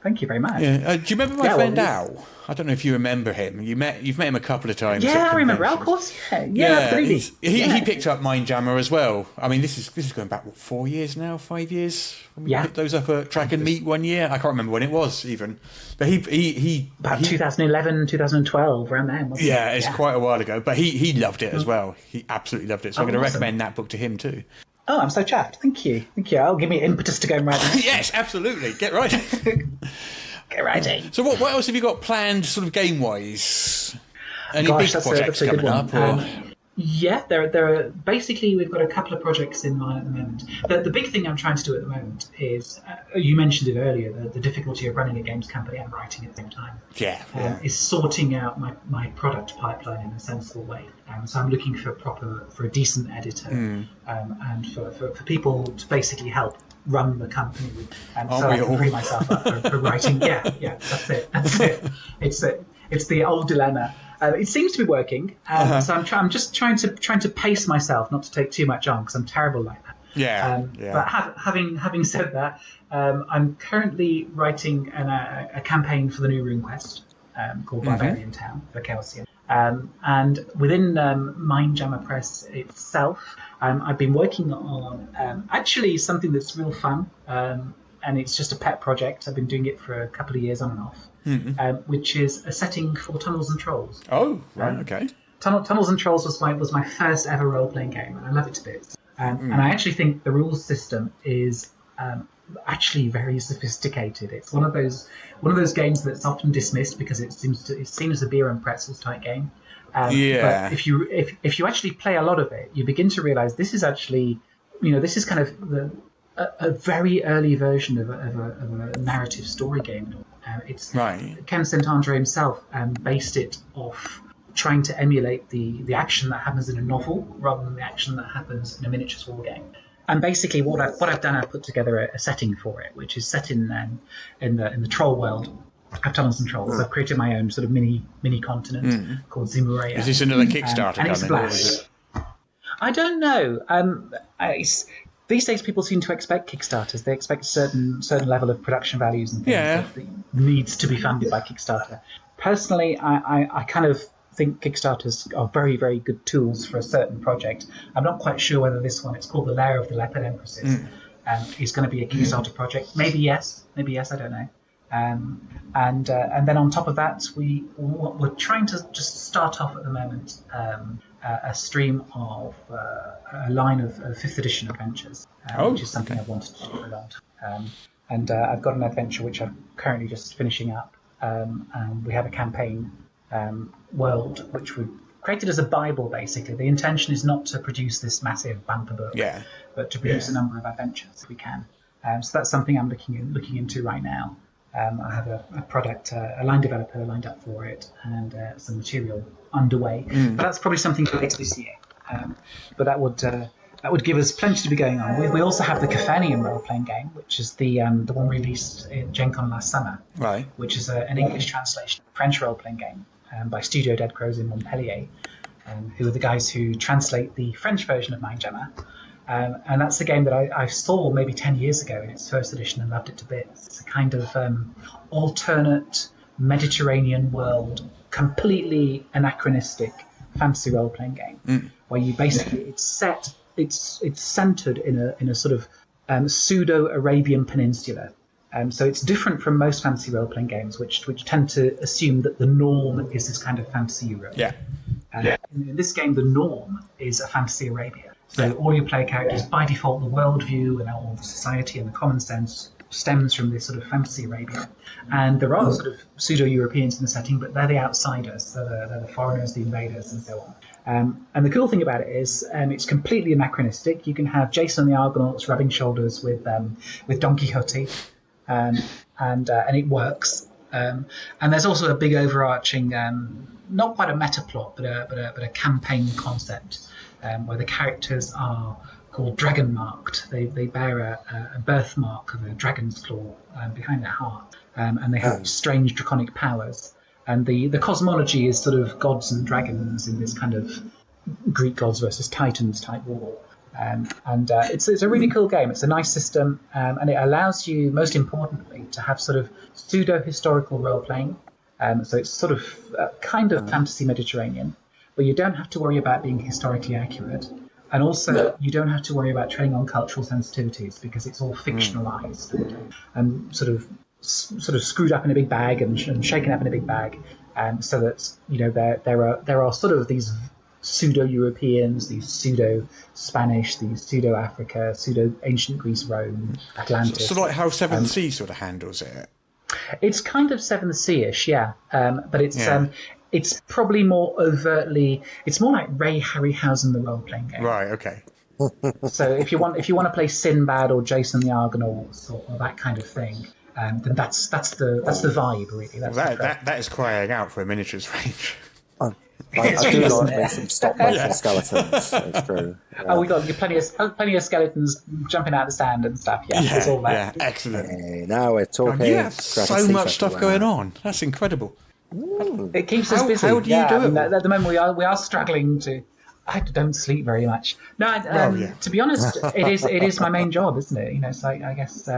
Speaker 5: Thank you very much.
Speaker 3: Yeah. Do you remember my friend Al? I don't know if you remember him. You've met him a couple of times.
Speaker 5: Yeah, I remember. Of course. Yeah, absolutely.
Speaker 3: He picked up Mindjammer as well. I mean, this is going back 4 years now, 5 years. We picked those up at Track and Meet one year. I can't remember when it was even, but he
Speaker 5: about 2011, 2012, around then. Wasn't
Speaker 3: it? It's quite a while ago. But he loved it as well. He absolutely loved it. So I'm going to recommend that book to him too.
Speaker 5: Oh, I'm so chuffed. Thank you. I'll give me impetus to go and write that.
Speaker 3: Yes, absolutely. Get right.
Speaker 5: Get writing.
Speaker 3: So what else have you got planned, sort of game-wise? Any big projects coming up?
Speaker 5: Yeah, there are basically we've got a couple of projects in mind at the moment. The big thing I'm trying to do at the moment is you mentioned it earlier, the difficulty of running a games company and writing at the same time. Is sorting out my product pipeline in a sensible way. So I'm looking for a decent editor and for people to basically help run the company, so I can free myself up for writing. Yeah, that's it. It's the old dilemma. It seems to be working, so I'm just trying to pace myself, not to take too much on, because I'm terrible like that. But having said that, I'm currently writing a campaign for the new RuneQuest called Barbarian Town for Chaosium. And within Mindjammer Press itself, I've been working on actually something that's real fun, and it's just a pet project. I've been doing it for a couple of years on and off. Which is a setting for Tunnels and Trolls.
Speaker 3: Oh, right, okay.
Speaker 5: Tunnels and Trolls was my first ever role-playing game, and I love it to bits. And I actually think the rules system is actually very sophisticated. It's one of those games that's often dismissed because it's seen as a beer and pretzels type game. But if you actually play a lot of it, you begin to realize this is actually, this is kind of a very early version of a narrative story game. It's right. Ken St. Andre himself based it off trying to emulate the action that happens in a novel rather than the action that happens in a miniatures war game. And basically, what I've done, I've put together a setting for it, which is set in the troll world of Tunnels and Trolls. I've created my own sort of mini continent called Zimurea.
Speaker 3: Is this another Kickstarter?
Speaker 5: And it's a blast. I don't know. These days, people seem to expect Kickstarters. They expect certain level of production values and things that needs to be funded by Kickstarter. Personally, I kind of think Kickstarters are very, very good tools for a certain project. I'm not quite sure whether this one, it's called The Lair of the Leopard Empresses, is going to be a Kickstarter project. Maybe yes, I don't know. And then on top of that, we're trying to just start off at the moment a stream of a line of 5th edition adventures, which is something I've wanted to do for a long time. And I've got an adventure which I'm currently just finishing up, and we have a campaign world which we created as a Bible, basically. The intention is not to produce this massive bumper book, but to produce a number of adventures if we can. So that's something I'm looking into right now. I have a product, a line developer lined up for it, and some material underway. But that's probably something for later this year. But that would give us plenty to be going on. We also have the Cafanian role-playing game, which is the one released in Gen Con last summer, right? Which is an English translation of French role-playing game by Studio Dead Crows in Montpellier, who are the guys who translate the French version of Mindjammer. And that's a game that I saw maybe 10 years ago in its first edition and loved it to bits. It's a kind of alternate Mediterranean world, completely anachronistic fantasy role-playing game, where you basically it's centered in a sort of pseudo-Arabian peninsula. So it's different from most fantasy role-playing games, which tend to assume that the norm is this kind of fantasy Europe. In this game, the norm is a fantasy Arabia. So all your player characters, by default, the worldview and all the society and the common sense stems from this sort of fantasy Arabia. And there are sort of pseudo-Europeans in the setting, but they're the outsiders. They're the foreigners, the invaders, and so on. And the cool thing about it is it's completely anachronistic. You can have Jason and the Argonauts rubbing shoulders with Don Quixote, and it works. And there's also a big overarching, not quite a meta plot, but a campaign concept. Where the characters are called dragon marked. They bear a birthmark of a dragon's claw behind their heart, and they have strange draconic powers. And the cosmology is sort of gods and dragons in this kind of Greek gods versus Titans type war. And it's a really cool game. It's a nice system, and it allows you, most importantly, to have sort of pseudo-historical role-playing. So it's sort of kind of fantasy Mediterranean. But you don't have to worry about being historically accurate. And also, you don't have to worry about treading on cultural sensitivities because it's all fictionalized and sort of screwed up in a big bag and shaken up in a big bag. So that, there are sort of these pseudo-Europeans, these pseudo-Spanish, these pseudo-Africa, pseudo-ancient Greece, Rome, Atlantis.
Speaker 3: So like how Seventh Sea sort of handles it?
Speaker 5: It's kind of Seventh Sea-ish, yeah. But it's it's probably more overtly. It's more like Ray Harryhausen, the role-playing game.
Speaker 3: Right. Okay.
Speaker 5: So if you want to play Sinbad or Jason the Argonauts or that kind of thing, then that's the vibe really.
Speaker 3: That is crying out for a miniatures range.
Speaker 4: I do like me some stop-motion skeletons. It's true. Yeah.
Speaker 5: Oh, we got plenty of skeletons jumping out of the sand and stuff. Yeah, there's all that.
Speaker 3: Yeah, excellent.
Speaker 4: Hey, now we're talking.
Speaker 3: You have so much stuff going on. That's incredible.
Speaker 5: It keeps us busy.
Speaker 3: How do you do it?
Speaker 5: At the moment, we are struggling to. I don't sleep very much. No, to be honest, it is my main job, isn't it? You know, so I guess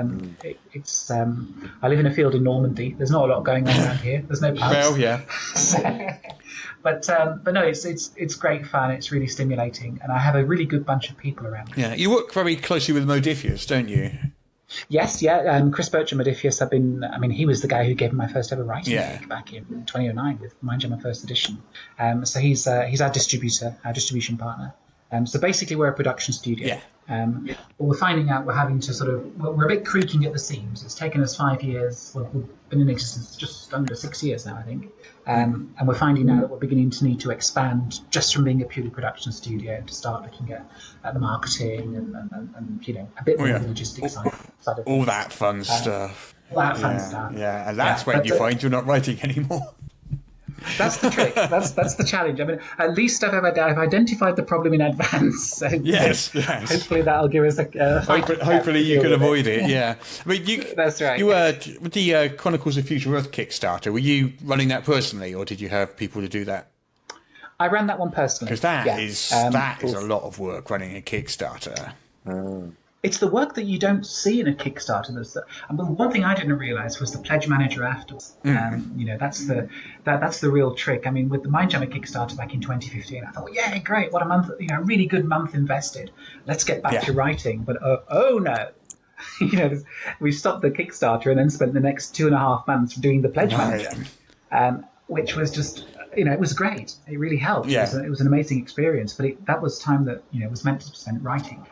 Speaker 5: it's. I live in a field in Normandy. There's not a lot going on around here. There's no pubs.
Speaker 3: Well, yeah.
Speaker 5: But no, it's great fun. It's really stimulating, and I have a really good bunch of people around me.
Speaker 3: Yeah, you work very closely with Modiphius, don't you?
Speaker 5: Yes, yeah. Chris Birch and Modiphius he was the guy who gave me my first ever writing gig back in 2009 with Mindjammer First Edition. So he's our distribution partner. So basically we're a production studio.
Speaker 3: Yeah.
Speaker 5: But we're finding out we're having to we're a bit creaking at the seams. It's taken us 5 years. Well, we've been in existence just under 6 years now, I think. And we're finding out that we're beginning to need to expand just from being a purely production studio to start looking at the marketing and a bit more of the logistics side of
Speaker 3: all that fun stuff.
Speaker 5: All that fun stuff.
Speaker 3: Yeah, and that's when you find you're not writing anymore.
Speaker 5: That's the trick. That's the challenge. I mean, at least I've identified the problem in advance. So
Speaker 3: yes.
Speaker 5: Hopefully that'll give us a.
Speaker 3: Hopefully you can avoid it. Yeah. I mean,
Speaker 5: that's right.
Speaker 3: You were with the Chronicles of Future Earth Kickstarter. Were you running that personally, or did you have people to do that?
Speaker 5: I ran that one personally.
Speaker 3: Because that is a lot of work running a Kickstarter.
Speaker 5: It's the work that you don't see in a Kickstarter. And one thing I didn't realise was the pledge manager afterwards. That's the real trick. I mean, with the Mindjammer Kickstarter back in 2015, I thought, yeah, great, what a month, a really good month invested. Let's get back to writing. But oh no, we stopped the Kickstarter and then spent the next 2.5 months doing the pledge manager, which was just. It was great. It really helped.
Speaker 3: Yeah.
Speaker 5: It was an amazing experience, but that was time that was meant to be spent writing.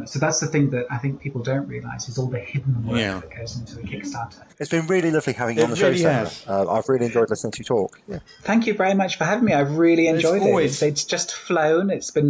Speaker 5: So that's the thing that I think people don't realise is all the hidden work that goes into a Kickstarter.
Speaker 4: It's been really lovely having you on the show, Sarah. I've really enjoyed listening to you talk. Yeah.
Speaker 5: Thank you very much for having me. I've really enjoyed it. It's just flown. It's been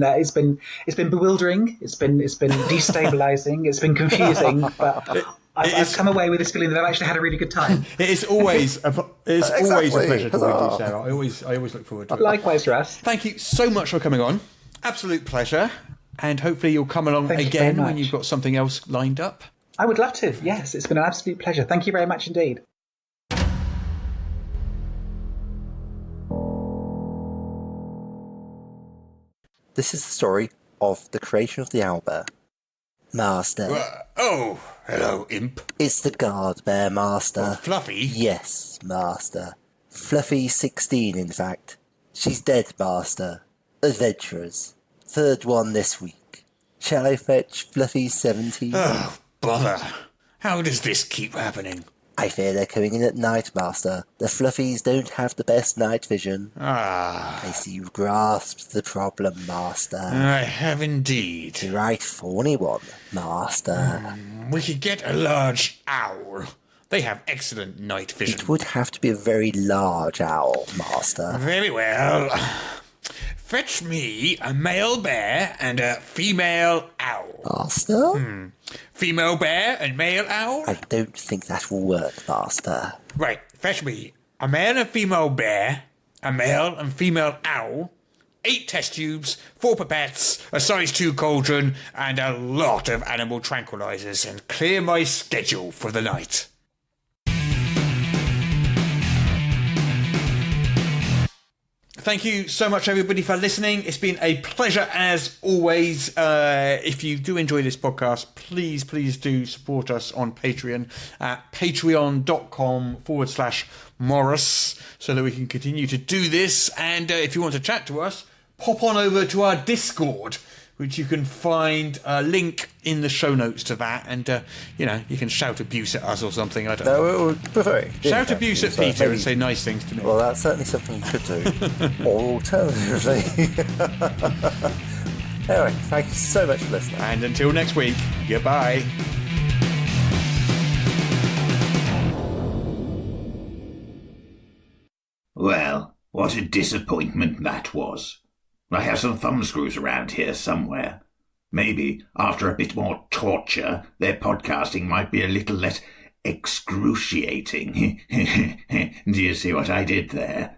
Speaker 5: bewildering. It's been destabilising. It's been confusing, but. I've come away with this feeling that I've actually had a really good time.
Speaker 3: It is always a pleasure to work with you, Sarah. I always look forward to it.
Speaker 5: Likewise, Russ.
Speaker 3: Thank you so much for coming on. Absolute pleasure. And hopefully you'll come along again when you've got something else lined up.
Speaker 5: I would love to. Yes, it's been an absolute pleasure. Thank you very much indeed.
Speaker 4: This is the story of the creation of the owlbear. Master.
Speaker 1: Hello, imp.
Speaker 4: It's the guard bear, Master.
Speaker 1: Fluffy?
Speaker 4: Yes, Master. Fluffy 16, in fact. She's dead, Master. Adventurers. Third one this week. Shall I fetch Fluffy 17?
Speaker 1: Oh, bother. How does this keep happening?
Speaker 4: I fear they're coming in at night, Master. The Fluffies don't have the best night vision. I see you've grasped the problem, Master.
Speaker 1: I have indeed.
Speaker 4: The right thorny one, Master.
Speaker 1: We could get a large owl. They have excellent night vision.
Speaker 4: It would have to be a very large owl, Master.
Speaker 1: Very well. Fetch me a male bear and a female owl.
Speaker 4: Master?
Speaker 1: Female bear and male owl?
Speaker 4: I don't think that will work, Master.
Speaker 1: Right, fetch me a male and female bear, a male and female owl, 8 test tubes, 4 pipettes, a size 2 cauldron, and a lot of animal tranquilizers, and clear my schedule for the night.
Speaker 3: Thank you so much, everybody, for listening. It's been a pleasure, as always. If you do enjoy this podcast, please do support us on Patreon at patreon.com/Morrus so that we can continue to do this. And if you want to chat to us, pop on over to our Discord, which you can find a link in the show notes to that. And, you can shout abuse at us or something. I don't know.
Speaker 4: No, it would prefer.
Speaker 3: Shout abuse at Peter and say nice things to me.
Speaker 4: Well, that's certainly something you could do. Or alternatively. Anyway, thank you so much for listening.
Speaker 3: And until next week, goodbye.
Speaker 1: Well, what What a disappointment that was. I have some thumbscrews around here somewhere. Maybe, after a bit more torture, their podcasting might be a little less excruciating. Do you see what I did there?